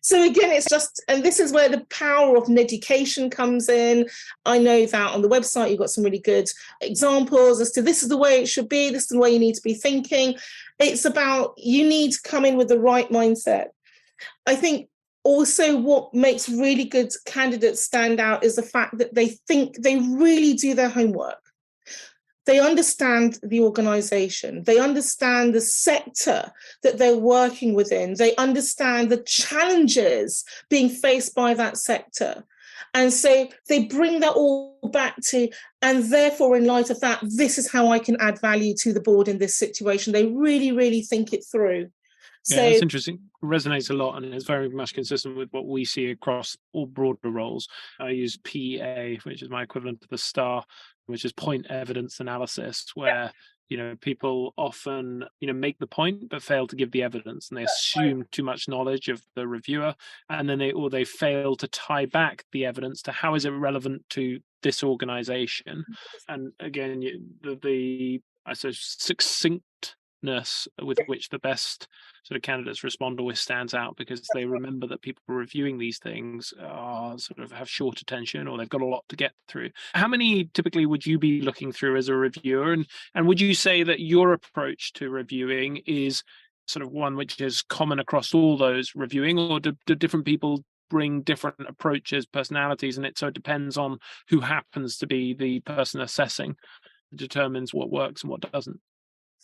So again, it's just, and this is where the power of education comes in. I know that on the website, you've got some really good examples as to this is the way it should be, this is the way you need to be thinking. It's about, you need to come in with the right mindset. I think also what makes really good candidates stand out is the fact that they think they really do their homework. They understand the organisation. They understand the sector that they're working within. They understand the challenges being faced by that sector. And so they bring that all back to, and therefore in light of that, this is how I can add value to the board in this situation. They really, really think it through. Yeah, it's interesting. It resonates a lot, and it's very much consistent with what we see across all broader roles. I use PA, which is my equivalent to the STAR, which is point evidence analysis, where people often make the point but fail to give the evidence, and they assume too much knowledge of the reviewer, and then they fail to tie back the evidence to how is it relevant to this organization. And again, the I suppose succinctness with which the best sort of candidates respond always stands out, because they remember that people reviewing these things are sort of have short attention, or they've got a lot to get through. How many typically would you be looking through as a reviewer? And would you say that your approach to reviewing is sort of one which is common across all those reviewing, or do different people bring different approaches, personalities, and so it depends on who happens to be the person assessing, determines what works and what doesn't.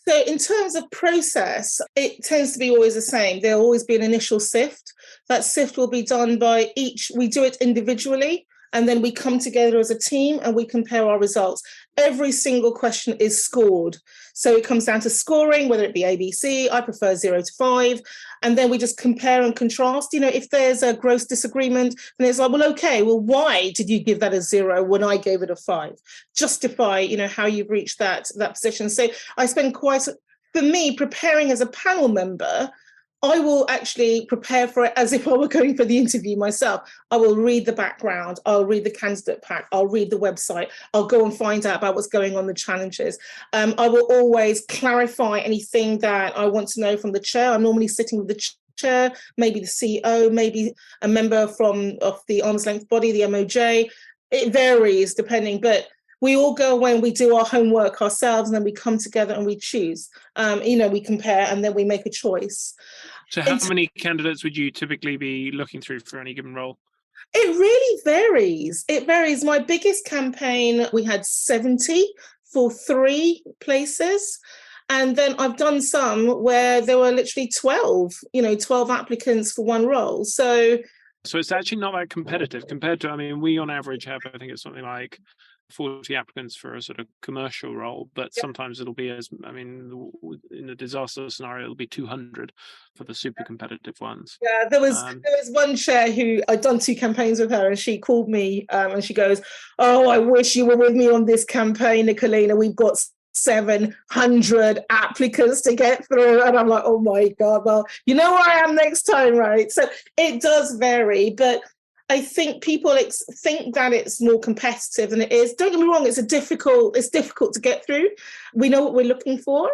So in terms of process, it tends to be always the same. There'll always be an initial sift. That sift will be done by we do it individually, and then we come together as a team and we compare our results. Every single question is scored. So it comes down to scoring, whether it be ABC, I prefer 0 to 5. And then we just compare and contrast. If there's a gross disagreement, then it's like, well, okay, well, why did you give that a 0 when I gave it a 5? Justify, how you've reached that position. So I spend for me, preparing as a panel member, I will actually prepare for it as if I were going for the interview myself. I will read the background. I'll read the candidate pack. I'll read the website. I'll go and find out about what's going on, the challenges. I will always clarify anything that I want to know from the chair. I'm normally sitting with the chair, maybe the CEO, maybe a member of the arm's length body, the MOJ. It varies depending, but we all go away and we do our homework ourselves, and then we come together and we choose. We compare and then we make a choice. So how many candidates would you typically be looking through for any given role? It really varies. It varies. My biggest campaign, we had 70 for 3 places. And then I've done some where there were literally 12 applicants for one role. So it's actually not that competitive compared to, we on average have, I think it's something like 40 applicants for a sort of commercial role, but sometimes it'll be in a disaster scenario, it'll be 200 for the super competitive ones. Yeah, there was one chair who I'd done 2 campaigns with her, and she called me and she goes, "Oh, I wish you were with me on this campaign, Nicolina. We've got 700 applicants to get through." And I'm like, oh my God, well, you know where I am next time, right? So it does vary, but I think people think that it's more competitive than it is. Don't get me wrong, it's difficult to get through. We know what we're looking for,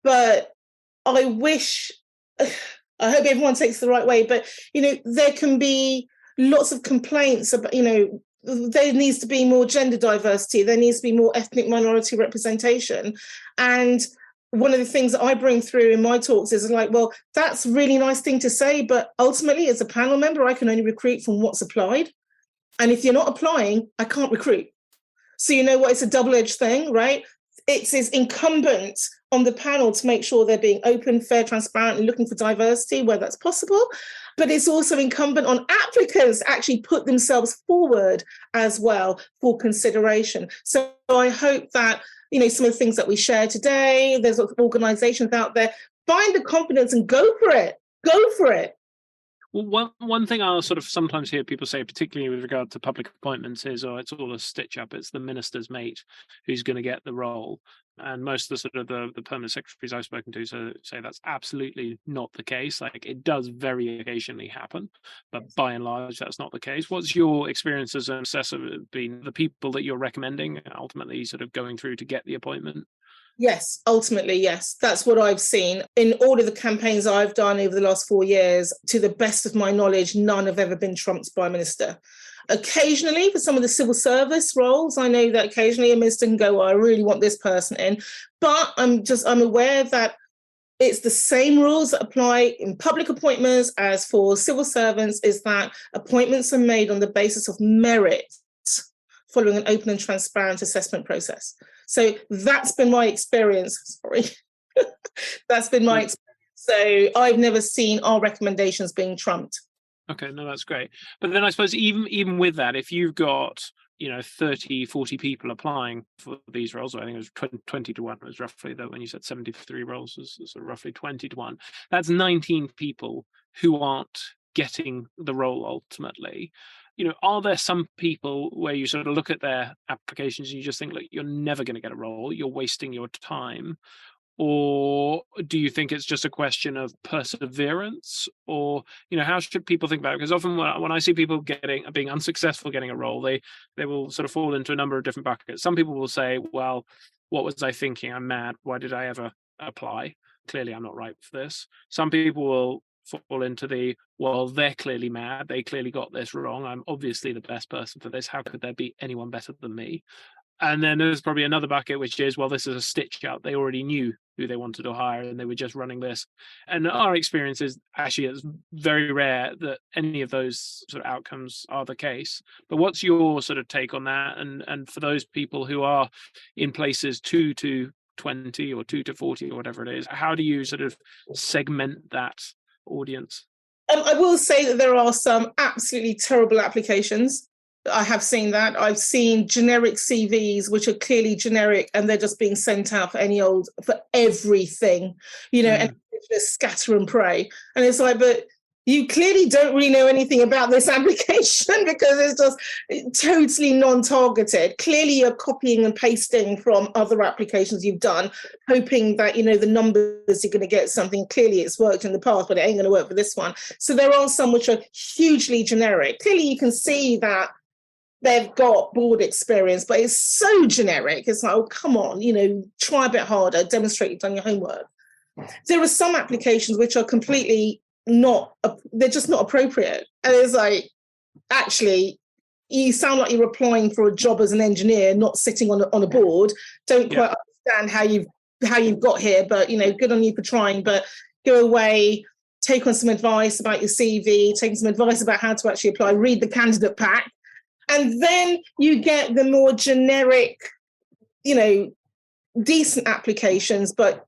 but I hope everyone takes it the right way, but there can be lots of complaints about, there needs to be more gender diversity, there needs to be more ethnic minority representation. And one of the things that I bring through in my talks is like, well, that's a really nice thing to say, but ultimately as a panel member, I can only recruit from what's applied. And if you're not applying, I can't recruit. So you know what? It's a double-edged thing, right? It's incumbent on the panel to make sure they're being open, fair, transparent, and looking for diversity where that's possible. But it's also incumbent on applicants to actually put themselves forward as well for consideration. So I hope that, some of the things that we share today, there's organizations out there, find the confidence and go for it. Go for it. Well, one thing I'll sort of sometimes hear people say, particularly with regard to public appointments, is, it's all a stitch up. It's the minister's mate who's going to get the role. And most of the sort of the permanent secretaries I've spoken to say that's absolutely not the case. Like, it does very occasionally happen, but by and large, that's not the case. What's your experience as an assessor been, the people that you're recommending ultimately sort of going through to get the appointment? Yes, ultimately, yes. That's what I've seen. In all of the campaigns I've done over the last 4 years, to the best of my knowledge, none have ever been trumped by a minister. Occasionally, for some of the civil service roles, I know that occasionally a minister can go, well, I really want this person in. But I'm aware that it's the same rules that apply in public appointments as for civil servants, is that appointments are made on the basis of merit following an open and transparent assessment process. So that's been my experience. Sorry. That's been my experience. So I've never seen our recommendations being trumped. Okay, no, that's great. But then I suppose even with that, if you've got, 30, 40 people applying for these roles, or I think it was 20 to 1, was roughly, that when you said 73 roles, was sort of roughly 20 to 1. That's 19 people who aren't getting the role ultimately. Are there some people where you sort of look at their applications and you just think, look, you're never going to get a role, you're wasting your time? Or do you think it's just a question of perseverance? Or, how should people think about it? Because often when I see people being unsuccessful getting a role, they will sort of fall into a number of different buckets. Some people will say, well, what was I thinking? I'm mad. Why did I ever apply? Clearly, I'm not right for this. Some people will fall into well, they're clearly mad. They clearly got this wrong. I'm obviously the best person for this. How could there be anyone better than me? And then there's probably another bucket, which is, well, this is a stitch up. They already knew who they wanted to hire and they were just running this. And our experience is actually it's very rare that any of those sort of outcomes are the case. But what's your sort of take on that? And for those people who are in places 2 to 20 or 2 to 40 or whatever it is, how do you sort of segment that audience? I will say that there are some absolutely terrible applications. I have seen that. I've seen generic CVs, which are clearly generic, and they're just being sent out for everything, and just scatter and pray. And it's like, but you clearly don't really know anything about this application because it's just totally non-targeted. Clearly, you're copying and pasting from other applications you've done, hoping that, the numbers you're going to get something. Clearly, it's worked in the past, but it ain't going to work for this one. So there are some which are hugely generic. Clearly, you can see that they've got board experience, but it's so generic. It's like, oh, come on, try a bit harder, demonstrate you've done your homework. There are some applications which are completely they're just not appropriate. And it's like, actually, you sound like you're applying for a job as an engineer, not sitting on a board. Don't quite understand how you've got here, but, good on you for trying, but go away, take on some advice about your CV, take some advice about how to actually apply, read the candidate pack. And then you get the more generic, decent applications, but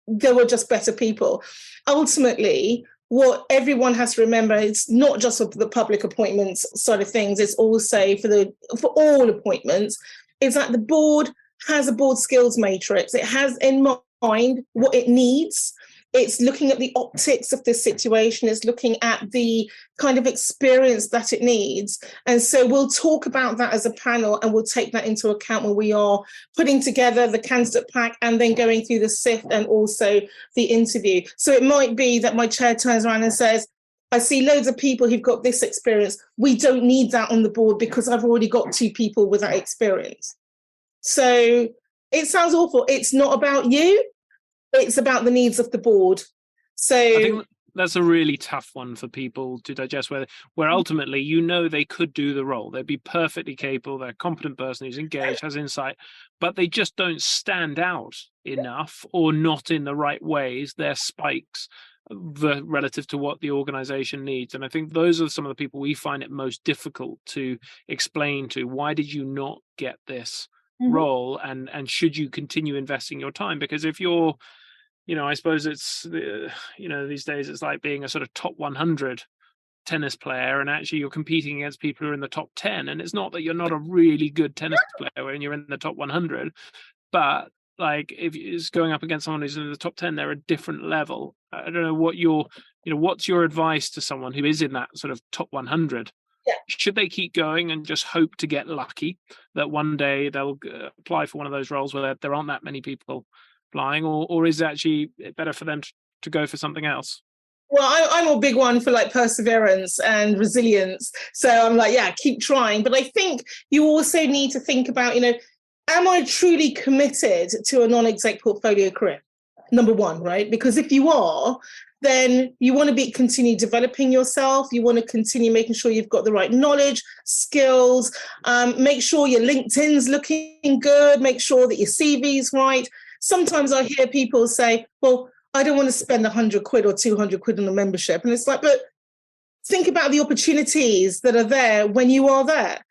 there were just better people. Ultimately, what everyone has to remember, it's not just for the public appointments side of things, it's also for all appointments, is that the board has a board skills matrix. It has in mind what it needs. It's looking at the optics of the situation. It's looking at the kind of experience that it needs. And so we'll talk about that as a panel, and we'll take that into account when we are putting together the candidate pack and then going through the SIFT and also the interview. So it might be that my chair turns around and says, I see loads of people who've got this experience. We don't need that on the board because I've already got 2 people with that experience. So it sounds awful. It's not about you. It's about the needs of the board. So I think that's a really tough one for people to digest, where ultimately, they could do the role. They'd be perfectly capable. They're a competent person who's engaged, has insight, but they just don't stand out enough or not in the right ways. They're spikes relative to what the organization needs. And I think those are some of the people we find it most difficult to explain to. Why did you not get this role? And should you continue investing your time? Because if you're, I suppose it's, these days it's like being a sort of top 100 tennis player, and actually you're competing against people who are in the top 10. And it's not that you're not a really good tennis player when you're in the top 100, but like if it's going up against someone who's in the top 10, they're a different level. I don't know what's your advice to someone who is in that sort of top 100? Yeah. Should they keep going and just hope to get lucky that one day they'll apply for one of those roles where there aren't that many people applying, or is it actually better for them to go for something else? Well, I'm a big one for like perseverance and resilience. So I'm like, yeah, keep trying. But I think you also need to think about, am I truly committed to a non-exec portfolio career? Number one, right? Because if you are, then you want to continue developing yourself. You want to continue making sure you've got the right knowledge, skills, make sure your LinkedIn's looking good, make sure that your CV's right. Sometimes I hear people say, well, I don't want to spend 100 quid or 200 quid on a membership. And it's like, but think about the opportunities that are there when you are there.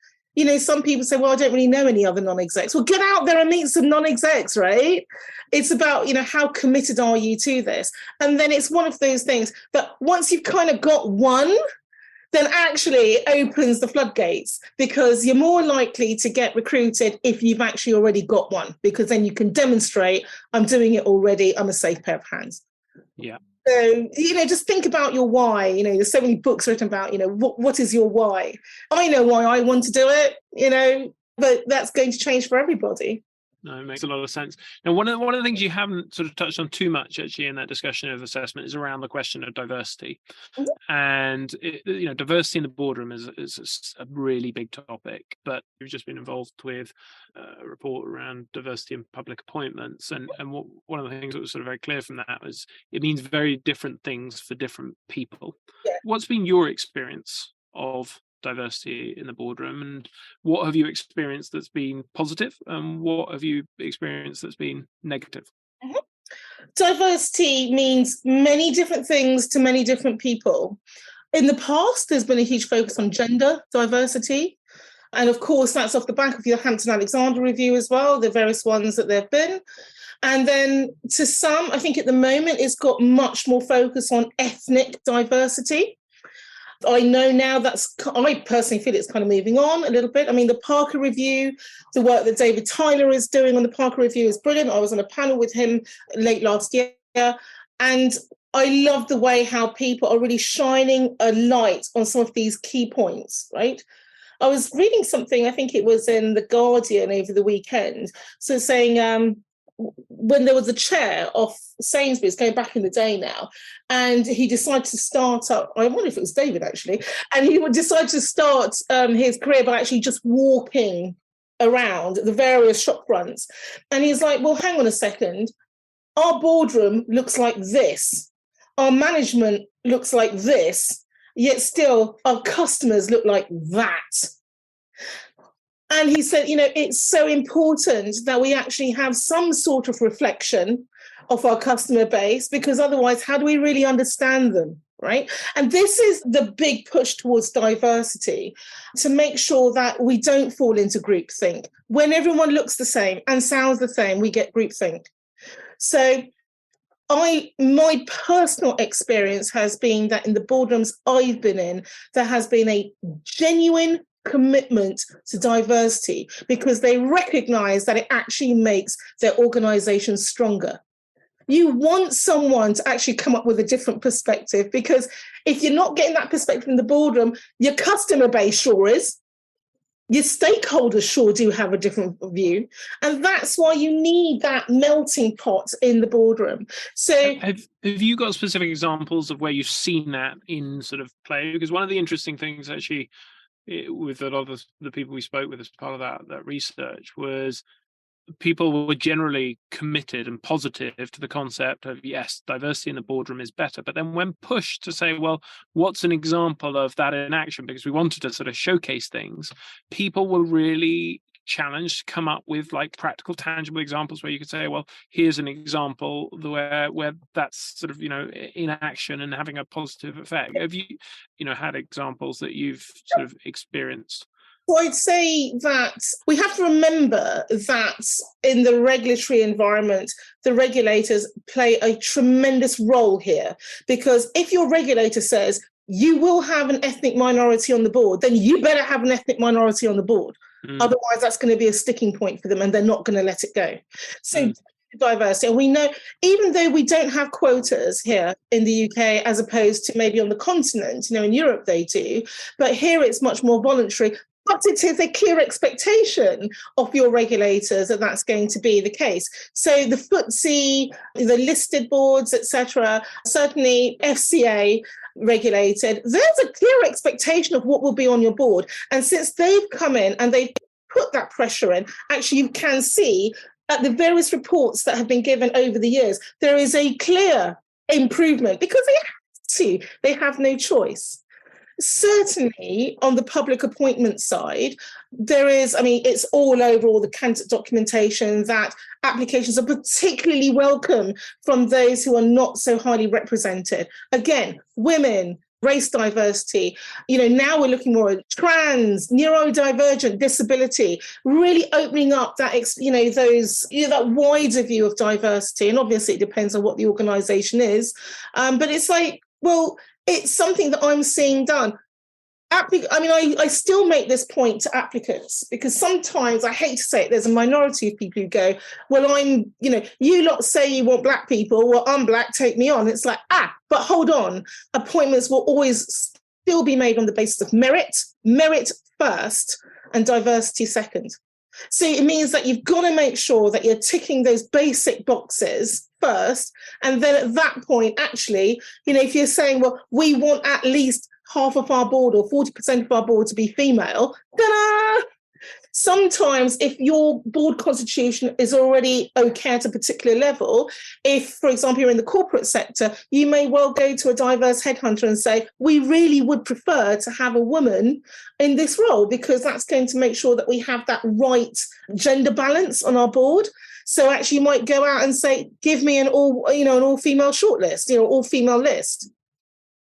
Some people say, well, I don't really know any other non-execs. Well, get out there and meet some non-execs, right? It's about, how committed are you to this? And then it's one of those things that once you've kind of got one, then actually it opens the floodgates, because you're more likely to get recruited if you've actually already got one, because then you can demonstrate, I'm doing it already, I'm a safe pair of hands. Yeah. So, just think about your why. There's so many books written about, what is your why? I know why I want to do it, but that's going to change for everybody. No, it makes a lot of sense. Now, one of the things you haven't sort of touched on too much actually in that discussion of assessment is around the question of diversity. Mm-hmm. And diversity in the boardroom is a really big topic. But you've just been involved with a report around diversity in public appointments, and one of the things that was sort of very clear from that was it means very different things for different people. Yeah. What's been your experience of diversity in the boardroom, and what have you experienced that's been positive, and what have you experienced that's been negative? Mhm. Diversity means many different things to many different people. In the past, there's been a huge focus on gender diversity. And of course, that's off the back of your Hampton-Alexander review as well, the various ones that there have been. And then to some, I think at the moment, it's got much more focus on ethnic diversity. I know now I personally feel it's kind of moving on a little bit. I mean, the Parker Review, the work that David Tyler is doing on the Parker Review is brilliant. I was on a panel with him late last year. And I love the way how people are really shining a light on some of these key points, right? I was reading something, I think it was in The Guardian over the weekend, so saying when there was a chair of Sainsbury's, going back in the day now, and he decided to start up, I wonder if it was David actually, and he would decide to start his career by actually just walking around the various shop fronts. And he's like, well, hang on a second, our boardroom looks like this, our management looks like this, yet still our customers look like that. And he said, it's so important that we actually have some sort of reflection of our customer base, because otherwise, how do we really understand them, right? And this is the big push towards diversity, to make sure that we don't fall into groupthink. When everyone looks the same and sounds the same, we get groupthink. So my personal experience has been that in the boardrooms I've been in, there has been a genuine commitment to diversity, because they recognize that it actually makes their organization stronger. You want someone to actually come up with a different perspective, because if you're not getting that perspective in the boardroom, your customer base sure is. Your stakeholders sure do have a different view. And that's why you need that melting pot in the boardroom. So have you got specific examples of where you've seen that in sort of play? Because one of the interesting things actually with a lot of the people we spoke with as part of that research was people were generally committed and positive to the concept of, yes, diversity in the boardroom is better. But then when pushed to say, well, what's an example of that in action? Because we wanted to sort of showcase things, people were really challenged to come up with like practical, tangible examples where you could say, well, here's an example where that's sort of, in action and having a positive effect. Have you, had examples that you've sort of experienced? So I'd say that we have to remember that in the regulatory environment, the regulators play a tremendous role here, because if your regulator says you will have an ethnic minority on the board, then you better have an ethnic minority on the board. Otherwise, that's going to be a sticking point for them and they're not going to let it go. So diversity, and we know, even though we don't have quotas here in the UK, as opposed to maybe on the continent, in Europe they do, but here it's much more voluntary. But it is a clear expectation of your regulators that that's going to be the case. So the FTSE, the listed boards, etc., certainly FCA regulated, there's a clear expectation of what will be on your board. And since they've come in and they've put that pressure in, actually you can see at the various reports that have been given over the years, there is a clear improvement, because they have no choice. Certainly on the public appointment side, there is, it's all over all the candidate documentation that applications are particularly welcome from those who are not so highly represented. Again, women, race diversity, now we're looking more at trans, neurodivergent, disability, really opening up that, that wider view of diversity. And obviously it depends on what the organisation is. But it's like, well, it's something that I'm seeing done. I still make this point to applicants, because sometimes, I hate to say it, there's a minority of people who go, well, you lot say you want black people, well, I'm black, take me on. It's like, but hold on, appointments will always still be made on the basis of merit first and diversity second. So it means that you've got to make sure that you're ticking those basic boxes first. And then at that point, actually, if you're saying, well, we want at least half of our board or 40% of our board to be female, Sometimes if your board constitution is already okay at a particular level, if, for example, you're in the corporate sector, you may well go to a diverse headhunter and say, we really would prefer to have a woman in this role, because that's going to make sure that we have that right gender balance on our board. So actually you might go out and say, give me an all-female shortlist, all-female list.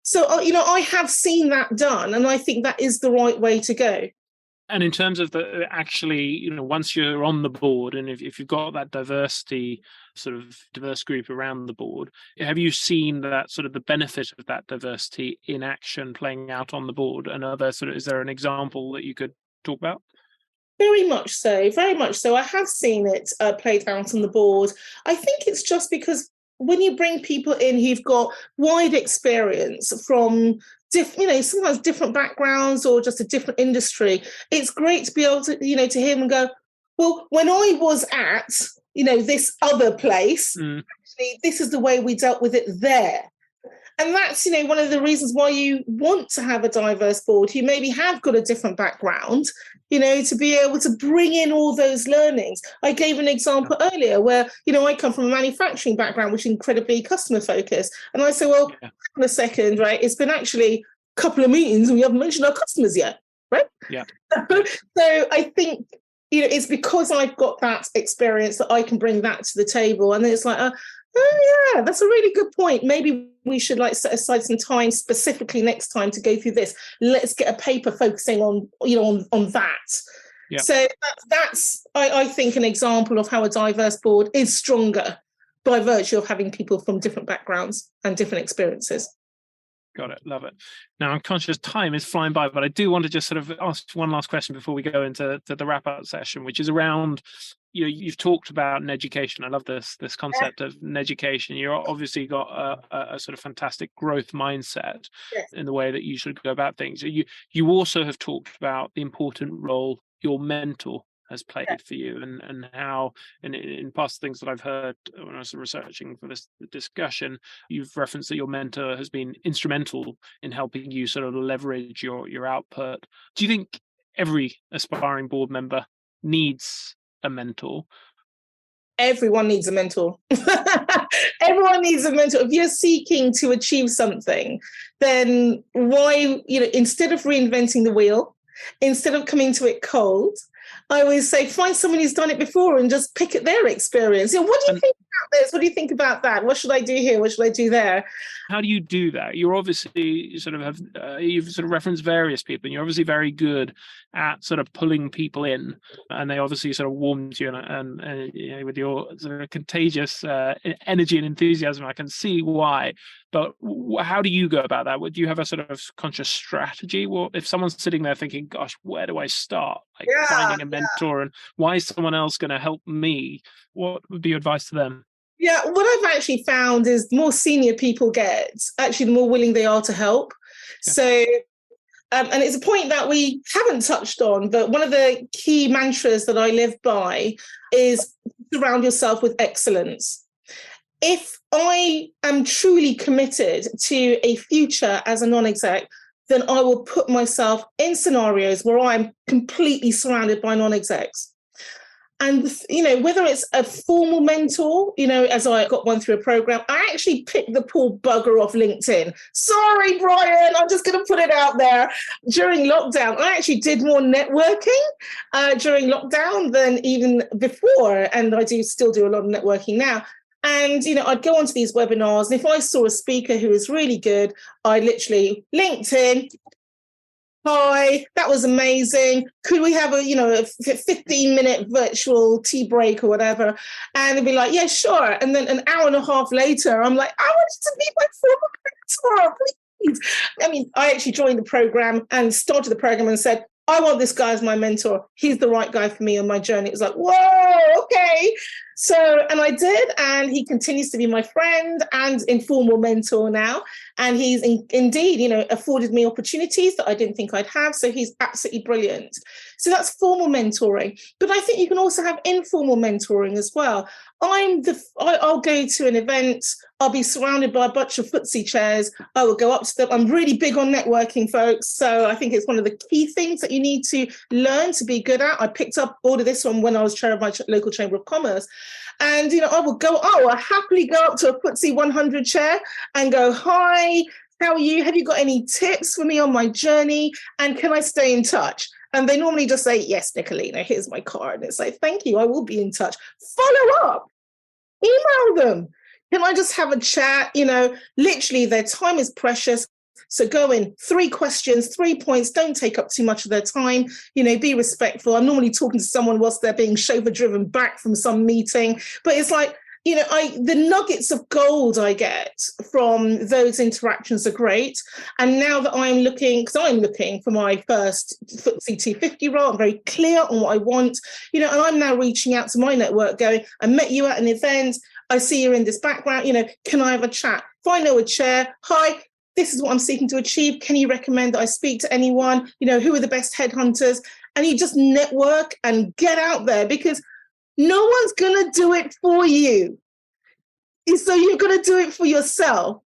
So, I have seen that done, and I think that is the right way to go. And in terms of the actually, once you're on the board, and if you've got that diverse group around the board, have you seen that sort of the benefit of that diversity in action playing out on the board? And is there an example that you could talk about? Very much so, very much so. I have seen it played out on the board. I think it's just because when you bring people in who've got wide experience from sometimes different backgrounds or just a different industry, it's great to be able to, to hear them go, well, when I was at, this other place, actually, this is the way we dealt with it there. And that's, one of the reasons why you want to have a diverse board who maybe have got a different background, to be able to bring in all those learnings. I gave an example earlier where, I come from a manufacturing background, which is incredibly customer focused. And I say, well, hang on a second, right? It's been actually a couple of meetings and we haven't mentioned our customers yet, right? Yeah. So I think, it's because I've got that experience that I can bring that to the table. And then it's like, oh yeah, that's a really good point. Maybe we should set aside some time specifically next time to go through this. Let's get a paper focusing on, on that. Yeah. So that's I think, an example of how a diverse board is stronger by virtue of having people from different backgrounds and different experiences. Got it. Love it. Now, I'm conscious time is flying by, but I do want to just sort of ask one last question before we go into the wrap-up session, which is around, you've talked about education. I love this concept of education. You've obviously got a sort of fantastic growth mindset in the way that you should go about things. You also have talked about the important role your mentor has played for you, and how in past things that I've heard when I was researching for this discussion, you've referenced that your mentor has been instrumental in helping you sort of leverage your output. Do you think every aspiring board member needs a mentor? Everyone needs a mentor. Everyone needs a mentor. If you're seeking to achieve something, then why, instead of reinventing the wheel, instead of coming to it cold, I always say, find someone who's done it before and just pick at their experience. What do you think about this? What do you think about that? What should I do here? What should I do there? How do you do that? You're obviously you've sort of referenced various people, and you're obviously very good at sort of pulling people in, and they obviously sort of warm to you, and with your sort of contagious energy and enthusiasm, I can see why. But how do you go about that? Do you have a sort of conscious strategy? Well, if someone's sitting there thinking, gosh, where do I start? Finding a mentor, and why is someone else going to help me? What would be your advice to them? Yeah, what I've actually found is the more senior people get, actually the more willing they are to help. Yeah. So, and it's a point that we haven't touched on, but one of the key mantras that I live by is surround yourself with excellence. If I am truly committed to a future as a non-exec, then I will put myself in scenarios where I'm completely surrounded by non-execs. And, whether it's a formal mentor, as I got one through a program, I actually picked the poor bugger off LinkedIn. Sorry, Brian, I'm just going to put it out there. During lockdown, I actually did more networking during lockdown than even before. And I still do a lot of networking now. And, I'd go onto these webinars, and if I saw a speaker who was really good, I literally, LinkedIn, hi, that was amazing. Could we have a 15-minute virtual tea break or whatever? And it'd be like, yeah, sure. And then an hour and a half later, I'm like, I want you to be my former mentor, please. I mean, I actually joined the program and started the program and said, I want this guy as my mentor. He's the right guy for me on my journey. It was like, whoa, okay. And I did, and he continues to be my friend and informal mentor now. And he's indeed, afforded me opportunities that I didn't think I'd have. So he's absolutely brilliant. So that's formal mentoring. But I think you can also have informal mentoring as well. I'll go to an event, I'll be surrounded by a bunch of footsie chairs. I will go up to them. I'm really big on networking, folks. So I think it's one of the key things that you need to learn to be good at. I picked up all of this when I was chair of my local Chamber of Commerce. And, I'll happily go up to a footsie 100 chair and go, hi, how are you? Have you got any tips for me on my journey? And can I stay in touch? And they normally just say, yes, Nicolina, here's my card. And it's like, thank you, I will be in touch. Follow up, email them. Can I just have a chat? Literally their time is precious. So go in, 3 questions, 3 points, don't take up too much of their time, be respectful. I'm normally talking to someone whilst they're being chauffeur driven back from some meeting, but it's like, the nuggets of gold I get from those interactions are great. And now that I'm looking for my first FTSE 250 role, I'm very clear on what I want, and I'm now reaching out to my network going, I met you at an event, I see you're in this background, can I have a chat? If I know a chair, hi, this is what I'm seeking to achieve. Can you recommend that I speak to anyone? Who are the best headhunters? And you just network and get out there, because no one's going to do it for you. So you're going to do it for yourself.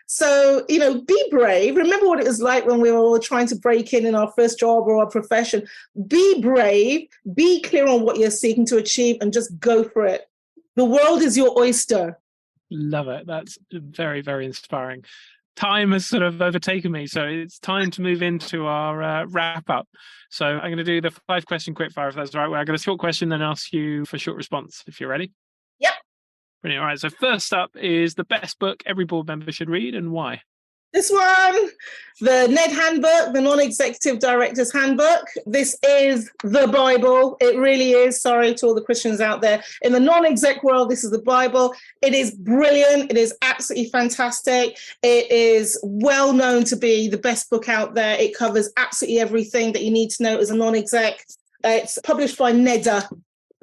So, be brave. Remember what it was like when we were all trying to break in our first job or our profession. Be brave, be clear on what you're seeking to achieve, and just go for it. The world is your oyster. Love it. That's very, very inspiring. Time has sort of overtaken me, so it's time to move into our wrap up. So I'm going to do the 5-question quickfire, if that's all right. Where I got a short question, then ask you for a short response, if you're ready. Yep. Brilliant. All right. So first up is the best book every board member should read, and why? This one, the NED Handbook, the Non-Executive Director's Handbook. This is the Bible. It really is. Sorry to all the Christians out there. In the non-exec world, this is the Bible. It is brilliant. It is absolutely fantastic. It is well known to be the best book out there. It covers absolutely everything that you need to know as a non-exec. It's published by NEDA,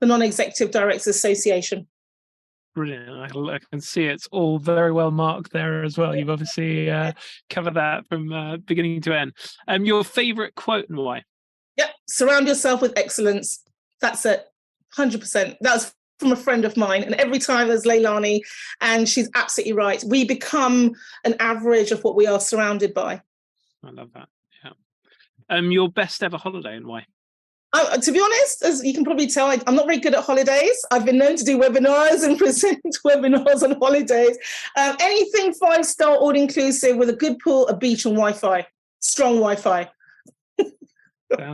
the Non-Executive Directors Association. Brilliant. I can see it's all very well marked there as well. You've obviously covered that from beginning to end. Your favourite quote and why? Yep. Surround yourself with excellence. That's it. 100%. That was from a friend of mine. And every time there's Leilani, and she's absolutely right. We become an average of what we are surrounded by. I love that. Yeah. Your best ever holiday and why? To be honest, as you can probably tell, I'm not very good at holidays. I've been known to do webinars and present webinars on holidays. Anything 5-star, all-inclusive, with a good pool, a beach, and Wi-Fi. Strong Wi-Fi.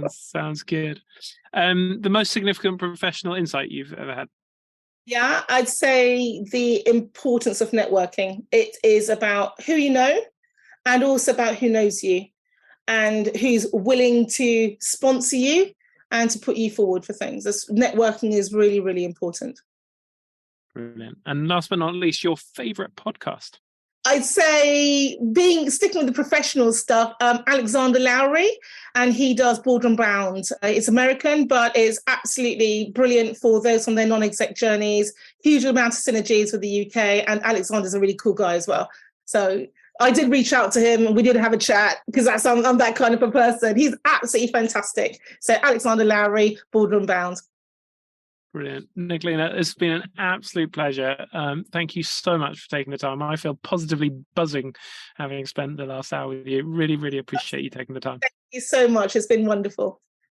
Sounds good. The most significant professional insight you've ever had? Yeah, I'd say the importance of networking. It is about who you know, and also about who knows you, and who's willing to sponsor you and to put you forward for things. Networking is really, really important. Brilliant. And last but not least, your favourite podcast? I'd say sticking with the professional stuff, Alexander Lowry, and he does Boardroom Bound. It's American, but it's absolutely brilliant for those on their non-exec journeys. Huge amount of synergies with the UK, and Alexander's a really cool guy as well. So I did reach out to him and we did have a chat, because I'm that kind of a person. He's absolutely fantastic. So Alexander Lowry, Boardroom Bound. Brilliant. Nicolina, it's been an absolute pleasure. Thank you so much for taking the time. I feel positively buzzing having spent the last hour with you. Really, really appreciate you taking the time. Thank you so much. It's been wonderful.